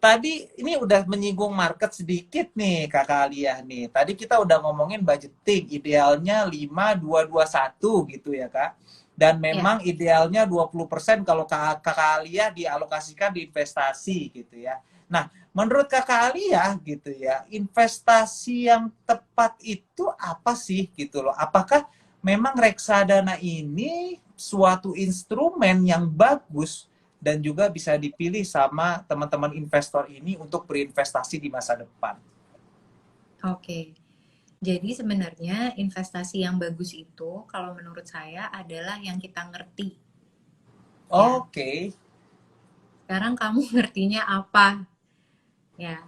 tadi ini udah menyinggung market sedikit nih Kakak Alia nih. Tadi kita udah ngomongin budgeting, idealnya 5-2-2-1 gitu ya Kak. Dan Ya. memang idealnya 20% kalau Kakak Alia dialokasikan di investasi gitu ya. Nah, menurut Kakak Alia gitu ya, investasi yang tepat itu apa sih gitu loh? Apakah memang reksadana ini suatu instrumen yang bagus dan juga bisa dipilih sama teman-teman investor ini untuk berinvestasi di masa depan? Oke. Jadi sebenarnya investasi yang bagus itu kalau menurut saya adalah yang kita ngerti ya. Oke, Sekarang kamu ngertinya apa? Ya,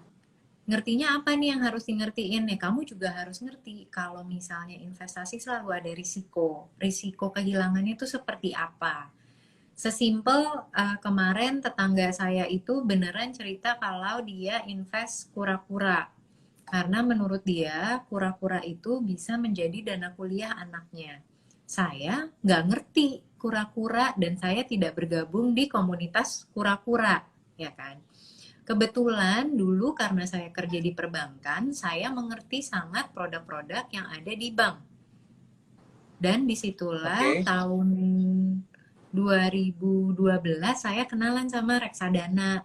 ngertinya apa nih yang harus ngertiin ya? Kamu juga harus ngerti kalau misalnya investasi selalu ada risiko. Risiko kehilangannya itu seperti apa? Sesimpel kemarin tetangga saya itu beneran cerita kalau dia invest kura-kura. Karena menurut dia kura-kura itu bisa menjadi dana kuliah anaknya. Saya nggak ngerti kura-kura dan saya tidak bergabung di komunitas kura-kura, ya kan? Kebetulan dulu karena saya kerja di perbankan, saya mengerti sangat produk-produk yang ada di bank. Dan disitulah oke, tahun 2012 saya kenalan sama reksadana.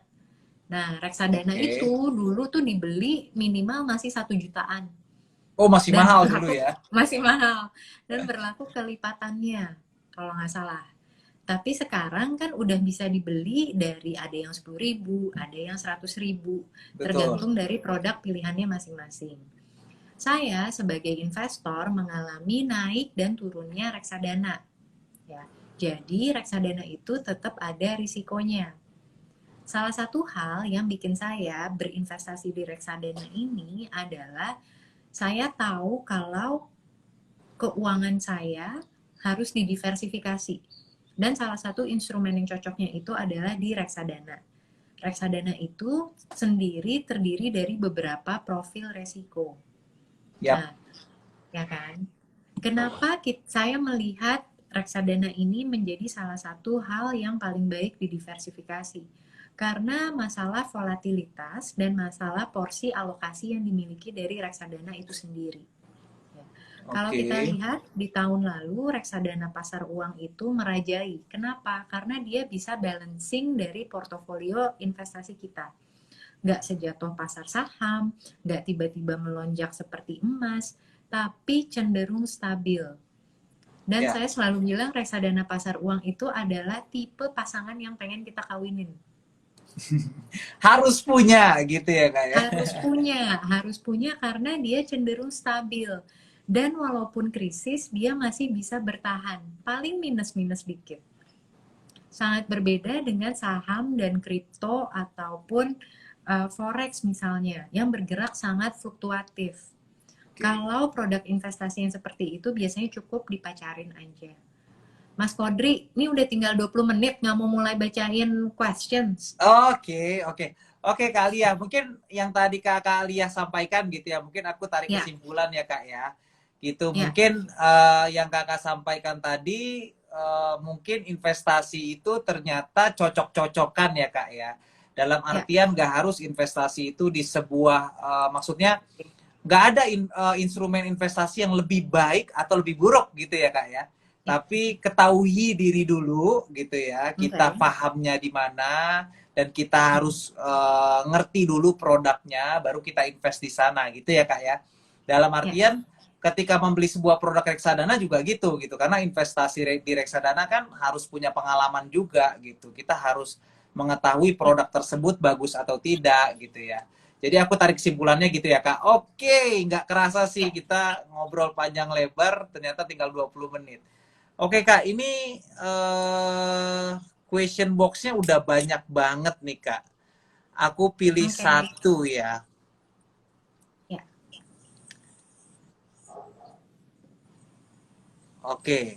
Nah, reksadana oke. itu dulu tuh dibeli minimal masih 1 jutaan Oh, masih dan mahal dulu berlaku ya? masih mahal dan berlaku kelipatannya kalau nggak salah. Tapi sekarang kan udah bisa dibeli dari ada yang 10.000, ada yang 100.000, Betul. tergantung dari produk pilihannya masing-masing. Saya sebagai investor mengalami naik dan turunnya reksadana. Ya, jadi reksadana itu tetap ada risikonya. Salah satu hal yang bikin saya berinvestasi di reksadana ini adalah saya tahu kalau keuangan saya harus didiversifikasi. Dan salah satu instrumen yang cocoknya itu adalah di reksadana. Reksadana itu sendiri terdiri dari beberapa profil resiko. Yap. Nah, ya kan? Kenapa saya melihat reksadana ini menjadi salah satu hal yang paling baik didiversifikasi? Karena masalah volatilitas dan masalah porsi alokasi yang dimiliki dari reksadana itu sendiri. Ya. Kalau kita Oke. lihat di tahun lalu reksadana pasar uang itu merajai. Kenapa? Karena dia bisa balancing dari portofolio investasi kita. Nggak sejatuh pasar saham, nggak tiba-tiba melonjak seperti emas, tapi cenderung stabil. Dan Ya. saya selalu bilang reksadana pasar uang itu adalah tipe pasangan yang pengen kita kawinin. Harus punya gitu ya Kak ya? Harus punya karena dia cenderung stabil. Dan walaupun krisis, dia masih bisa bertahan. Paling minus-minus dikit. Sangat berbeda dengan saham dan kripto ataupun forex misalnya, yang bergerak sangat fluktuatif. Oke. Kalau produk investasi yang seperti itu biasanya cukup dipacarin aja. Mas Kodri, ini udah tinggal 20 menit, nggak mau mulai bacain questions. Oke, oke. Oke, Kak Alia, mungkin yang tadi Kak Alia sampaikan gitu ya, mungkin aku tarik Ya, kesimpulan ya Kak ya. Gitu, ya, mungkin yang Kakak sampaikan tadi, mungkin investasi itu ternyata cocok-cocokan ya Kak ya. Dalam ya, artian nggak harus investasi itu di sebuah, maksudnya nggak ada instrumen investasi yang lebih baik atau lebih buruk gitu ya Kak ya. ya. Tapi ketahui diri dulu gitu ya, Oke. kita Okay. pahamnya di mana dan kita harus ngerti dulu produknya, baru kita invest di sana gitu ya Kak ya. Dalam Ya, artian ketika membeli sebuah produk reksadana juga gitu karena investasi di reksadana kan harus punya pengalaman juga gitu. Kita harus mengetahui ya, produk tersebut bagus atau tidak gitu ya. Jadi aku tarik kesimpulannya gitu ya Kak. Oke, nggak kerasa sih ya. kita ngobrol panjang lebar, ternyata tinggal 20 menit. Oke Kak, ini question box-nya udah banyak banget nih Kak. Aku pilih Oke. Okay. satu ya. Ya. Oke,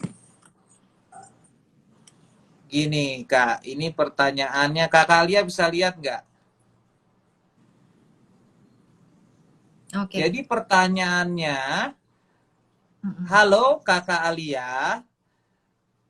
gini Kak, ini pertanyaannya Kak Alia bisa lihat nggak? Oke. Jadi pertanyaannya, Mm-mm. halo Kakak Alia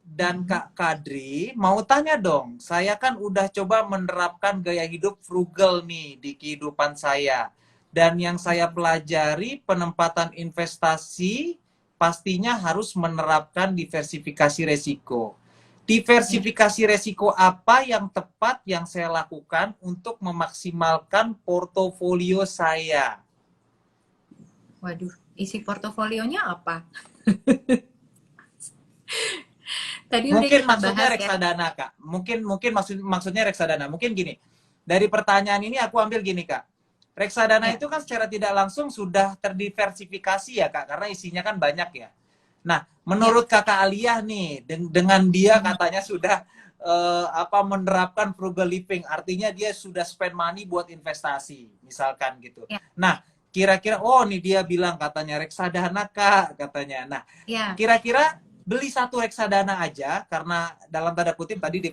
dan Mm-mm. Kak Kadri, mau tanya dong, saya kan udah coba menerapkan gaya hidup frugal nih di kehidupan saya. Dan yang saya pelajari penempatan investasi pastinya harus menerapkan diversifikasi resiko. Ya. Diversifikasi resiko apa yang tepat yang saya lakukan untuk memaksimalkan portofolio saya? Waduh, isi portofolionya apa? Tadi udah Mungkin kita maksudnya bahas ya. reksadana, Kak. Mungkin maksudnya reksadana. Mungkin gini. Dari pertanyaan ini aku ambil gini, Kak. Reksadana Ya. itu kan secara tidak langsung sudah terdiversifikasi ya, Kak, karena isinya kan banyak ya. Nah, Ya. menurut Kakak Aliyah nih, dengan dia Mm-mm. katanya sudah menerapkan frugal living, artinya dia sudah spend money buat investasi, misalkan gitu. Ya. Nah, kira-kira oh nih dia bilang katanya reksadana, Kak, katanya. Nah, Ya. kira-kira beli satu reksadana aja karena dalam tanda kutip tadi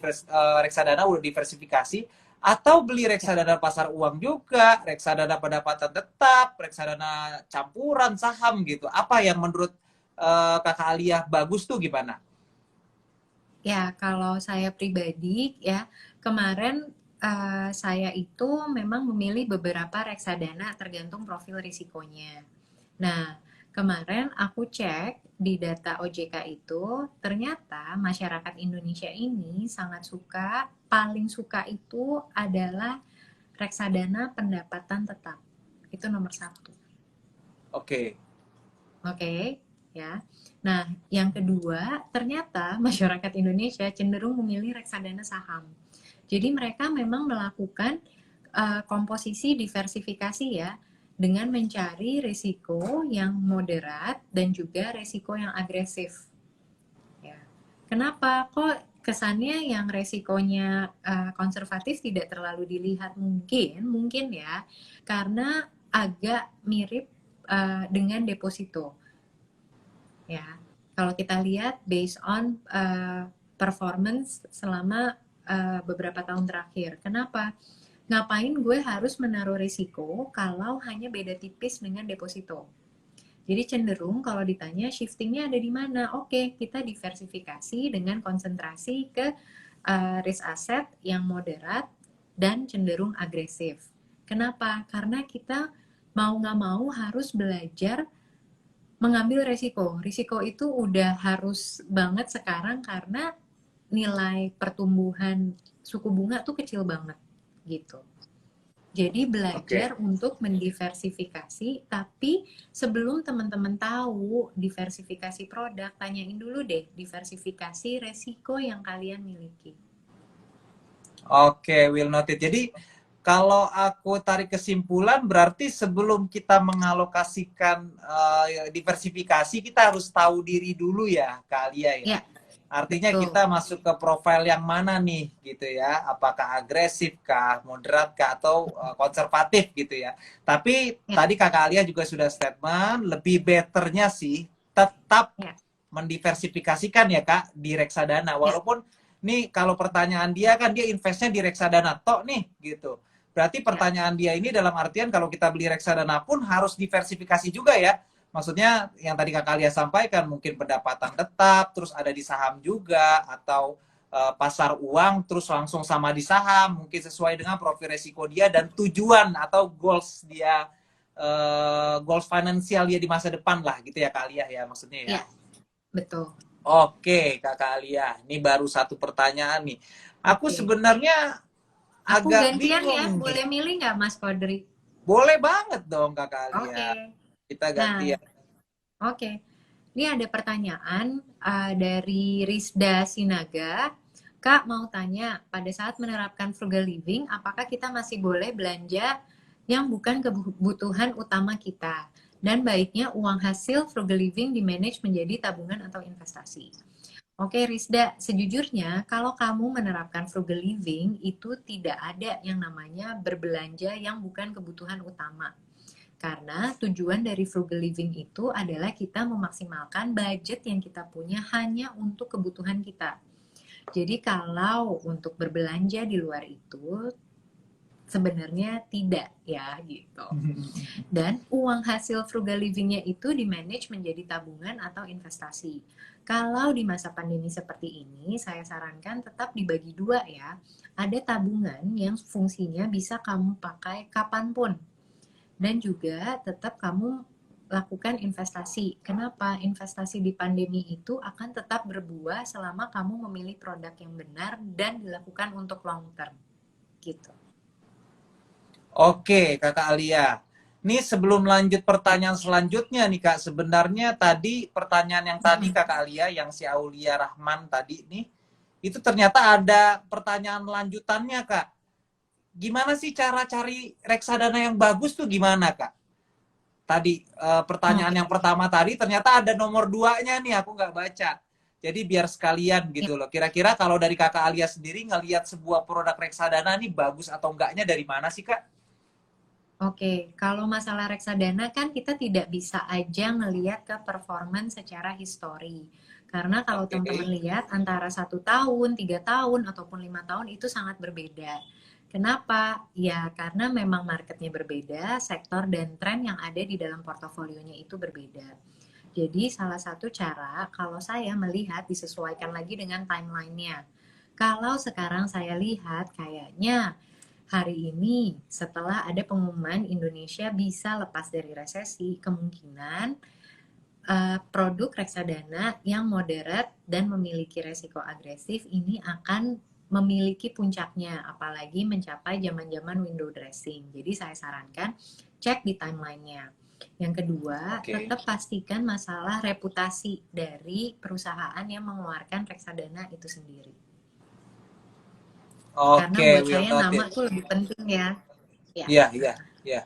reksadana udah diversifikasi atau beli Ya. reksadana pasar uang juga, reksadana pendapatan tetap, reksadana campuran saham gitu. Apa yang menurut Kakak Alia bagus tuh gimana? Ya, kalau saya pribadi ya, kemarin saya itu memang memilih beberapa reksadana tergantung profil risikonya. Nah, kemarin aku cek di data OJK itu, ternyata masyarakat Indonesia ini sangat suka, paling suka itu adalah reksadana pendapatan tetap. Itu nomor satu. Oke. Oke, ya. Nah, yang kedua, ternyata masyarakat Indonesia cenderung memilih reksadana saham. Jadi mereka memang melakukan komposisi diversifikasi ya, dengan mencari risiko yang moderat dan juga risiko yang agresif. Ya. Kenapa? Kok kesannya yang resikonya konservatif tidak terlalu dilihat, mungkin ya, karena agak mirip dengan deposito. Ya, kalau kita lihat based on performance selama beberapa tahun terakhir. Kenapa? Ngapain gue harus menaruh risiko kalau hanya beda tipis dengan deposito? Jadi cenderung kalau ditanya shiftingnya ada di mana? Oke, kita diversifikasi dengan konsentrasi ke risk asset yang moderat dan cenderung agresif. Kenapa? Karena kita mau nggak mau harus belajar mengambil resiko. Risiko itu udah harus banget sekarang karena nilai pertumbuhan suku bunga tuh kecil banget gitu. Jadi Oke. belajar untuk mendiversifikasi, tapi sebelum teman-teman tahu diversifikasi produk, tanyain dulu deh diversifikasi resiko yang kalian miliki. Oke, will noted. Jadi kalau aku tarik kesimpulan berarti sebelum kita mengalokasikan diversifikasi kita harus tahu diri dulu ya, Kak Alia ya. Ya, Artinya betul. kita masuk ke profil yang mana nih gitu ya. Apakah agresif kah, moderat kah atau konservatif gitu ya. Tapi Ya, tadi Kakak Alia juga sudah statement lebih betternya sih tetap ya, mendiversifikasikan ya Kak di reksadana. ya, Walaupun nih kalau pertanyaan dia kan dia investnya di reksadana tok nih gitu. Berarti ya, pertanyaan dia ini dalam artian kalau kita beli reksadana pun harus diversifikasi juga ya. Maksudnya yang tadi Kakak Lia sampaikan mungkin pendapatan tetap, terus ada di saham juga atau pasar uang terus langsung sama di saham, mungkin sesuai dengan profil resiko dia dan tujuan atau goals dia goals finansial dia di masa depan lah gitu ya Kak Lia ya maksudnya ya. ya, betul. Oke, Kakak Alia. Ini baru satu pertanyaan nih. Aku Oke. sebenarnya Aku agak gantian ya, bingung nih. boleh milih nggak Mas Kodri? Boleh banget dong, Kakak Alia. Oke. Kita Nah, gantian. oke. Ini ada pertanyaan dari Rizda Sinaga. Kak mau tanya, pada saat menerapkan frugal living, apakah kita masih boleh belanja yang bukan kebutuhan utama kita? Dan baiknya uang hasil frugal living dimanage menjadi tabungan atau investasi. Oke, Rizda, sejujurnya kalau kamu menerapkan frugal living itu tidak ada yang namanya berbelanja yang bukan kebutuhan utama. Karena tujuan dari frugal living itu adalah kita memaksimalkan budget yang kita punya hanya untuk kebutuhan kita. Jadi kalau untuk berbelanja di luar itu sebenarnya tidak ya gitu. Dan uang hasil frugal livingnya itu di-manage menjadi tabungan atau investasi. Kalau di masa pandemi seperti ini, saya sarankan tetap dibagi dua ya. Ada tabungan yang fungsinya bisa kamu pakai kapanpun. Dan juga tetap kamu lakukan investasi. Kenapa? Investasi di pandemi itu akan tetap berbuah selama kamu memilih produk yang benar dan dilakukan untuk long term. Gitu. Oke, Kakak Alia. Nih sebelum lanjut pertanyaan selanjutnya nih Kak, sebenarnya tadi pertanyaan yang tadi Kakak Alia, yang si Aulia Rahman tadi nih, itu ternyata ada pertanyaan lanjutannya Kak. Gimana sih cara cari reksadana yang bagus tuh gimana Kak? Tadi pertanyaan yang pertama tadi ternyata ada nomor 2-nya nih, aku nggak baca. Jadi biar sekalian gitu loh. Kira-kira kalau dari Kakak Alia sendiri ngelihat sebuah produk reksadana nih bagus atau enggaknya dari mana sih Kak? Oke, kalau masalah reksadana kan kita tidak bisa aja ngelihat ke performan secara histori. Karena kalau Oke. teman-teman lihat antara 1 tahun, 3 tahun, ataupun 5 tahun itu sangat berbeda. Kenapa? Ya karena memang marketnya berbeda, sektor dan tren yang ada di dalam portofolionya itu berbeda. Jadi salah satu cara kalau saya melihat disesuaikan lagi dengan timelinenya. Kalau sekarang saya lihat kayaknya hari ini setelah ada pengumuman Indonesia bisa lepas dari resesi, kemungkinan produk reksadana yang moderat dan memiliki resiko agresif ini akan memiliki puncaknya, apalagi mencapai zaman-zaman window dressing. Jadi saya sarankan cek di timelinenya. Yang kedua, tetap pastikan masalah reputasi dari perusahaan yang mengeluarkan reksadana itu sendiri. Karena Oke, buat will saya nama noted. tuh lebih penting ya. Ya. Iya, iya, iya.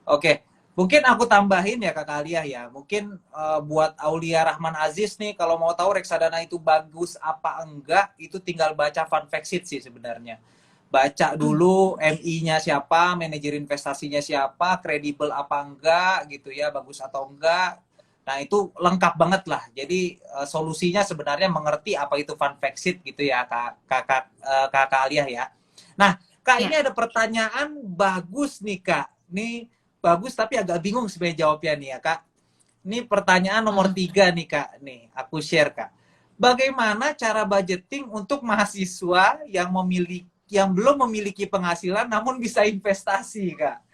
Oke, mungkin aku tambahin ya Kak Alia ya. Mungkin buat Aulia Rahman Aziz nih, kalau mau tahu reksadana itu bagus apa enggak, itu tinggal baca fun fact sheet sih sebenarnya. Baca dulu MI-nya siapa, manajer investasinya siapa, kredibel apa enggak gitu ya, bagus atau enggak. Nah itu lengkap banget lah. Jadi solusinya sebenarnya mengerti apa itu fun fact sheet gitu ya Kak Alia ya. Nah Kak, ini Ya. ada pertanyaan bagus nih Kak. Nih bagus tapi agak bingung sebenarnya jawabnya nih ya Kak. Ini pertanyaan nomor 3 nih Kak. Nih aku share Kak. Bagaimana cara budgeting untuk mahasiswa yang belum memiliki penghasilan namun bisa investasi Kak?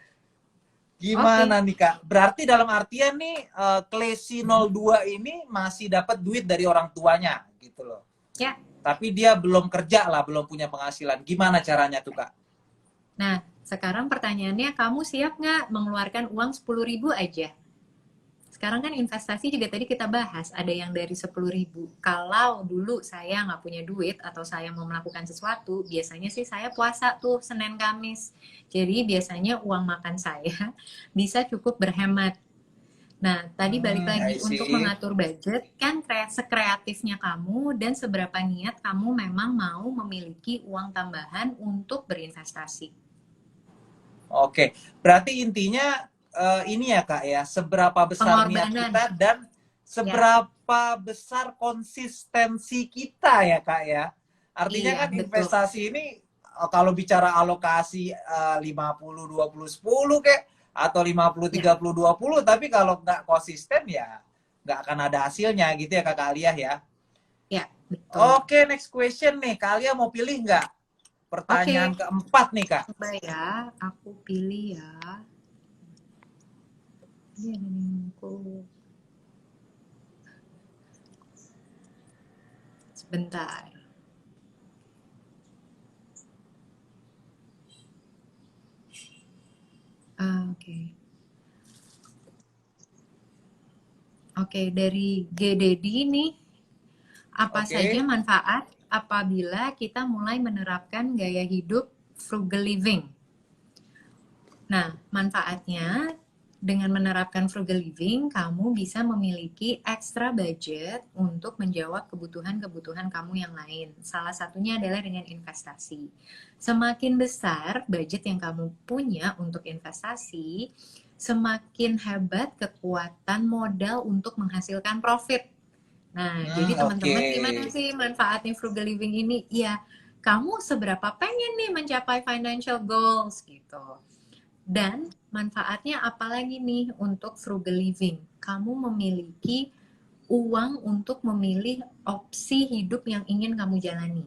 Gimana Oke. nih Kak? Berarti dalam artian nih Klesi 02 ini masih dapat duit dari orang tuanya gitu loh. Ya. Tapi dia belum kerja lah, belum punya penghasilan. Gimana caranya tuh Kak? Nah, sekarang pertanyaannya, kamu siap nggak mengeluarkan uang 10.000 aja? Sekarang kan investasi juga tadi kita bahas, ada yang dari 10.000. Kalau dulu saya nggak punya duit atau saya mau melakukan sesuatu, biasanya sih saya puasa tuh Senin Kamis. Jadi biasanya uang makan saya bisa cukup berhemat. Nah, tadi balik lagi I untuk see. mengatur budget, kan sekreatifnya kamu dan seberapa niat kamu memang mau memiliki uang tambahan untuk berinvestasi. Oke, berarti intinya ini ya Kak ya, seberapa besar niat Pengorbanan, kita dan ya, seberapa besar konsistensi kita ya Kak ya. Artinya iya kan betul. investasi ini kalau bicara alokasi 50-20-10 kayak atau 50-30-20, tapi kalau nggak konsisten ya nggak akan ada hasilnya gitu ya Kak Alia ya. Ya, betul. Oke, next question nih. Kak Alia mau pilih nggak? Pertanyaan Oke, keempat nih Kak. coba ya, aku pilih ya. Ini ada aku. Sebentar. Oke. Oke, dari GDD nih, apa saja Oke. manfaat apabila kita mulai menerapkan gaya hidup frugal living? Nah, manfaatnya dengan menerapkan frugal living, kamu bisa memiliki extra budget untuk menjawab kebutuhan-kebutuhan kamu yang lain. Salah satunya adalah dengan investasi. Semakin besar budget yang kamu punya untuk investasi, semakin hebat kekuatan modal untuk menghasilkan profit. Nah, jadi Oke. teman-teman gimana sih manfaatnya frugal living ini? Ya, kamu seberapa pengen nih mencapai financial goals gitu. Dan manfaatnya apalagi nih untuk frugal living? Kamu memiliki uang untuk memilih opsi hidup yang ingin kamu jalani.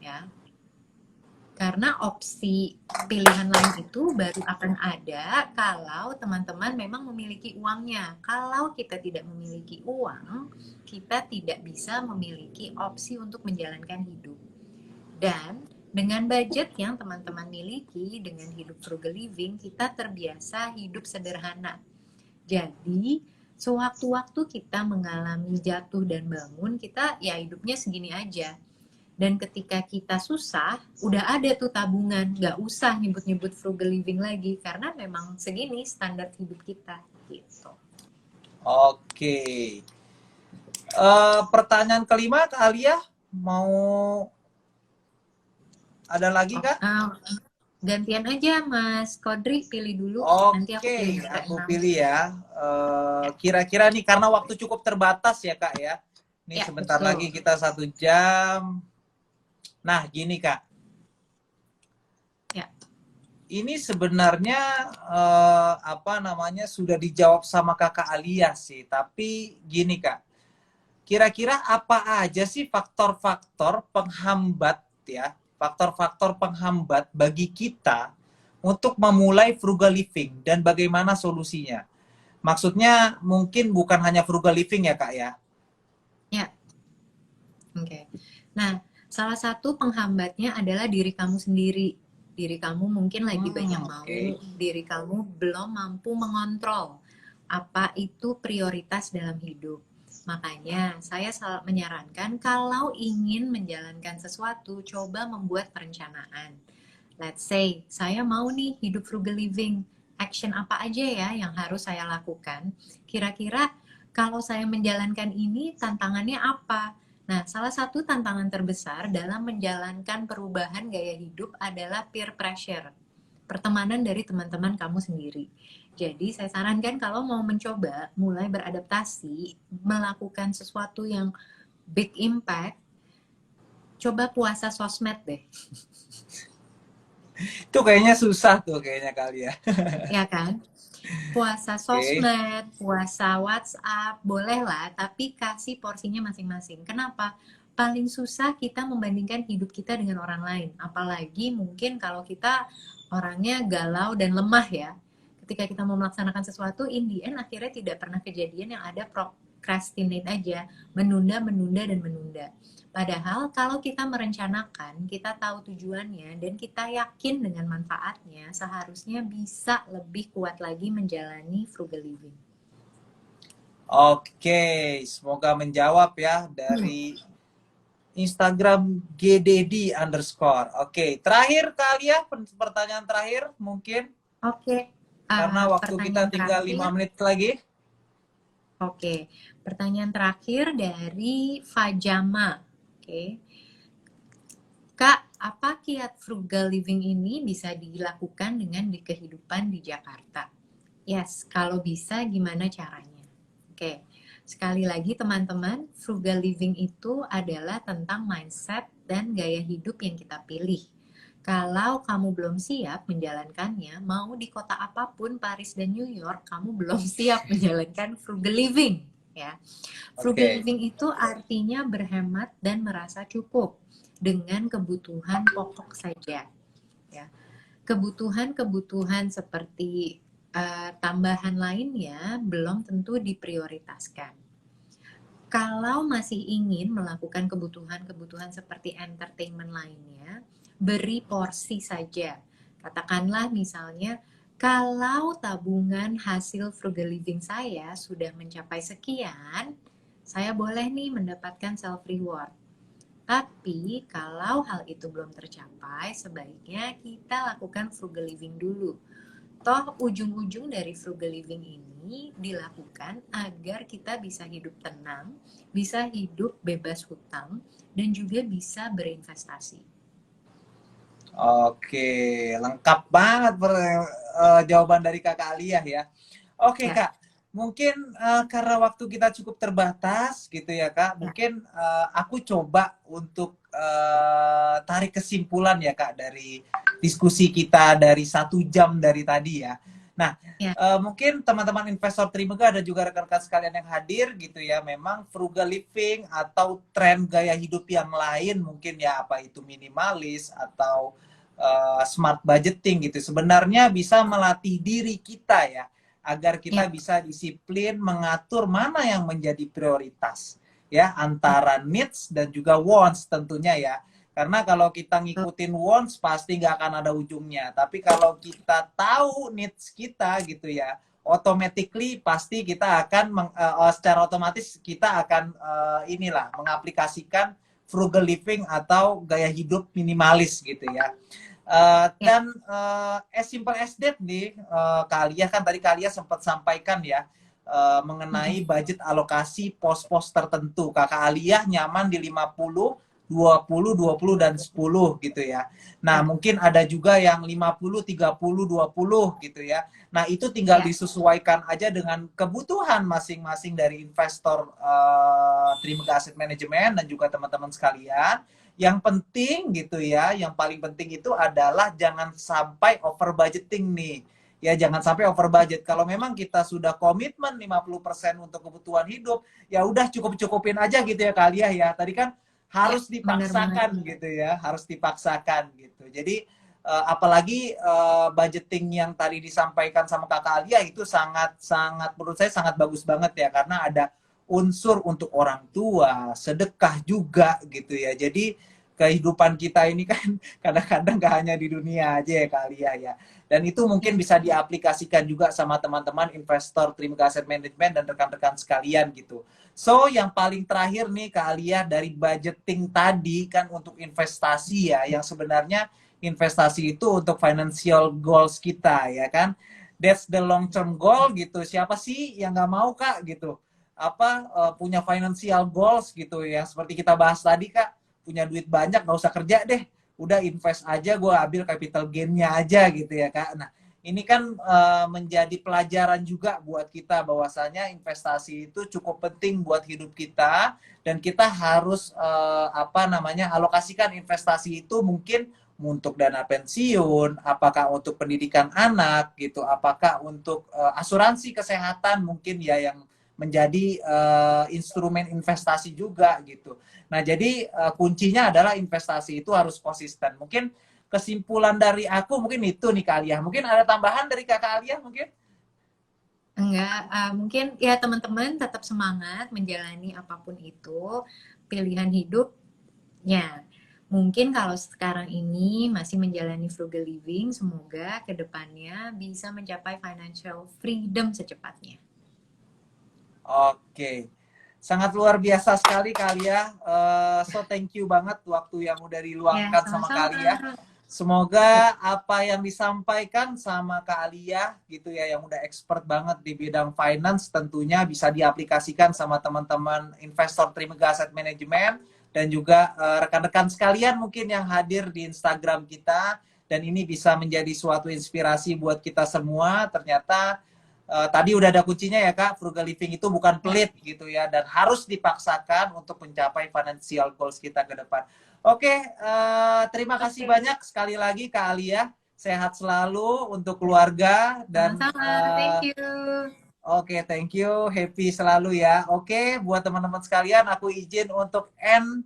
Ya, karena opsi pilihan lain itu baru akan ada kalau teman-teman memang memiliki uangnya. Kalau kita tidak memiliki uang, kita tidak bisa memiliki opsi untuk menjalankan hidup. Dan dengan budget yang teman-teman miliki, dengan hidup frugal living, kita terbiasa hidup sederhana. Jadi, sewaktu-waktu kita mengalami jatuh dan bangun, kita ya hidupnya segini aja. Dan ketika kita susah, udah ada tuh tabungan, nggak usah nyebut-nyebut frugal living lagi, karena memang segini standar hidup kita, gitu. Oke. Pertanyaan kelima, Kak Alia, mau ada lagi Oh, Kak? gantian aja Mas Kodri, pilih dulu, nanti aku pilih Oke, yang aku keenam. pilih ya. Ya, Kira-kira nih, karena waktu cukup terbatas ya Kak ya. Nih ya sebentar betul. lagi kita 1 jam. Nah gini Kak, Ya, ini sebenarnya apa namanya sudah dijawab sama Kakak Alia sih. Tapi gini Kak, kira-kira apa aja sih faktor-faktor penghambat ya, faktor-faktor penghambat bagi kita untuk memulai frugal living dan bagaimana solusinya? Maksudnya mungkin bukan hanya frugal living ya Kak ya? ya, oke. Nah, salah satu penghambatnya adalah diri kamu sendiri. Diri kamu mungkin lagi banyak mau, Oke. diri kamu belum mampu mengontrol apa itu prioritas dalam hidup. Makanya saya selalu menyarankan kalau ingin menjalankan sesuatu, coba membuat perencanaan. Let's say, saya mau nih hidup frugal living. Action apa aja ya yang harus saya lakukan? Kira-kira kalau saya menjalankan ini, tantangannya apa? Nah, salah satu tantangan terbesar dalam menjalankan perubahan gaya hidup adalah peer pressure, pertemanan dari teman-teman kamu sendiri. Jadi, saya sarankan kalau mau mencoba mulai beradaptasi, melakukan sesuatu yang big impact, coba puasa sosmed deh, Itu kayaknya susah tuh kayaknya kali ya. ya kan? Puasa Oke. sosmed, puasa WhatsApp, boleh lah, tapi kasih porsinya masing-masing. Kenapa? Paling susah kita membandingkan hidup kita dengan orang lain. Apalagi mungkin kalau kita orangnya galau dan lemah ya. Ketika kita mau melaksanakan sesuatu, in the end akhirnya tidak pernah kejadian, yang ada procrastinate aja, menunda, menunda, dan menunda. Padahal kalau kita merencanakan, kita tahu tujuannya, dan kita yakin dengan manfaatnya, seharusnya bisa lebih kuat lagi menjalani frugal living. Oke, semoga menjawab ya Hmm. dari Instagram GDD underscore. Oke, terakhir kali ya pertanyaan terakhir mungkin Oke, karena waktu kita pertanyaan tinggal 5 terakhir. menit lagi. Oke, pertanyaan terakhir dari Fajama. Oke, Kak, apa kiat frugal living ini bisa dilakukan dengan di kehidupan di Jakarta? Yes, kalau bisa gimana caranya? Oke, sekali lagi teman-teman, frugal living itu adalah tentang mindset dan gaya hidup yang kita pilih. Kalau kamu belum siap menjalankannya, mau di kota apapun, Paris dan New York, kamu belum siap menjalankan frugal living. Ya, frugal Oke. living itu artinya berhemat dan merasa cukup dengan kebutuhan pokok saja. Ya, kebutuhan-kebutuhan seperti tambahan lainnya belum tentu diprioritaskan. Kalau masih ingin melakukan kebutuhan-kebutuhan seperti entertainment lainnya, beri porsi saja. Katakanlah misalnya, kalau tabungan hasil frugal living saya sudah mencapai sekian, saya boleh nih mendapatkan self reward. Tapi kalau hal itu belum tercapai, sebaiknya kita lakukan frugal living dulu. Toh ujung-ujung dari frugal living ini dilakukan agar kita bisa hidup tenang, bisa hidup bebas hutang, dan juga bisa berinvestasi. Oke, lengkap banget jawaban dari Kakak Aliyah ya. Oke Ya, Kak, mungkin karena waktu kita cukup terbatas gitu ya Kak, ya, mungkin aku coba untuk tarik kesimpulan ya Kak dari diskusi kita dari 1 jam dari tadi ya. Nah, ya, mungkin teman-teman investor Trimega dan juga rekan-rekan sekalian yang hadir gitu ya, memang frugal living atau tren gaya hidup yang lain mungkin ya, apa itu minimalis atau smart budgeting gitu, sebenarnya bisa melatih diri kita ya agar kita ya, bisa disiplin mengatur mana yang menjadi prioritas ya, antara needs dan juga wants tentunya ya. Karena kalau kita ngikutin wants pasti nggak akan ada ujungnya. Tapi kalau kita tahu needs kita gitu ya, automatically pasti kita akan secara otomatis kita akan inilah mengaplikasikan frugal living atau gaya hidup minimalis gitu ya. ya. Dan as simple as that nih, Kak kan tadi Kak sempat sampaikan ya mengenai Mm-mm. budget alokasi pos-pos tertentu. Kakak Alia nyaman di 50, 20, 20 dan 10 gitu ya. Nah, Ya, mungkin ada juga yang 50, 30, 20 gitu ya. Nah, itu tinggal ya, disesuaikan aja dengan kebutuhan masing-masing dari investor Trimega Asset Management dan juga teman-teman sekalian. Yang penting gitu ya, yang paling penting itu adalah jangan sampai over budgeting nih. Ya jangan sampai over budget. Kalau memang kita sudah komitmen 50% untuk kebutuhan hidup, ya udah cukup-cukupin aja gitu ya Kak Alia ya. Tadi kan ya, harus benar banget. dipaksakan gitu ya, harus dipaksakan gitu. Jadi apalagi budgeting yang tadi disampaikan sama Kakak Alia itu sangat sangat menurut saya sangat bagus banget ya, karena ada unsur untuk orang tua, sedekah juga gitu ya. Jadi kehidupan kita ini kan kadang-kadang gak hanya di dunia aja ya Kak Alia ya. Dan itu mungkin Ya, bisa diaplikasikan juga sama teman-teman investor Trimega Asset Management dan rekan-rekan sekalian gitu. So, yang paling terakhir nih Kak Alia, dari budgeting tadi kan untuk investasi ya, yang sebenarnya investasi itu untuk financial goals kita ya kan. That's the long term goal gitu. Siapa sih yang nggak mau Kak gitu? Apa punya financial goals gitu ya, seperti kita bahas tadi Kak, punya duit banyak nggak usah kerja deh, udah invest aja, gue ambil capital gain-nya aja gitu ya Kak. Nah, ini kan menjadi pelajaran juga buat kita bahwasanya investasi itu cukup penting buat hidup kita, dan kita harus apa namanya alokasikan investasi itu mungkin untuk dana pensiun, apakah untuk pendidikan anak gitu, apakah untuk asuransi kesehatan mungkin ya, yang menjadi instrumen investasi juga gitu. Nah, jadi kuncinya adalah investasi itu harus konsisten. Mungkin kesimpulan dari aku mungkin itu nih Kak Alia. Mungkin ada tambahan dari Kakak Alia mungkin? enggak, mungkin ya teman-teman tetap semangat menjalani apapun itu, pilihan hidupnya. Mungkin kalau sekarang ini masih menjalani frugal living, semoga kedepannya bisa mencapai financial freedom secepatnya. Oke. Sangat luar biasa sekali Kak Alia. So thank you banget waktu yang udah Ya, diluangkan sama Kak Alia. sama-sama. Ya, Semoga apa yang disampaikan sama Kak Alia gitu ya, yang udah expert banget di bidang finance, tentunya bisa diaplikasikan sama teman-teman investor Trimega Asset Management dan juga rekan-rekan sekalian mungkin yang hadir di Instagram kita, dan ini bisa menjadi suatu inspirasi buat kita semua. Ternyata tadi udah ada kuncinya ya Kak, frugal living itu bukan ya, pelit gitu ya, dan harus dipaksakan untuk mencapai financial goals kita ke depan. Oke, terima kasih oke. banyak sekali lagi Kak Alia. Sehat selalu untuk keluarga dan Sama-sama. Thank you. oke, thank you. Happy selalu ya. Oke, buat teman-teman sekalian, aku izin untuk end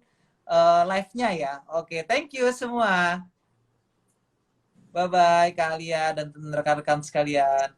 live-nya ya. Oke, thank you semua. Bye-bye Kak Alia dan rekan-rekan sekalian.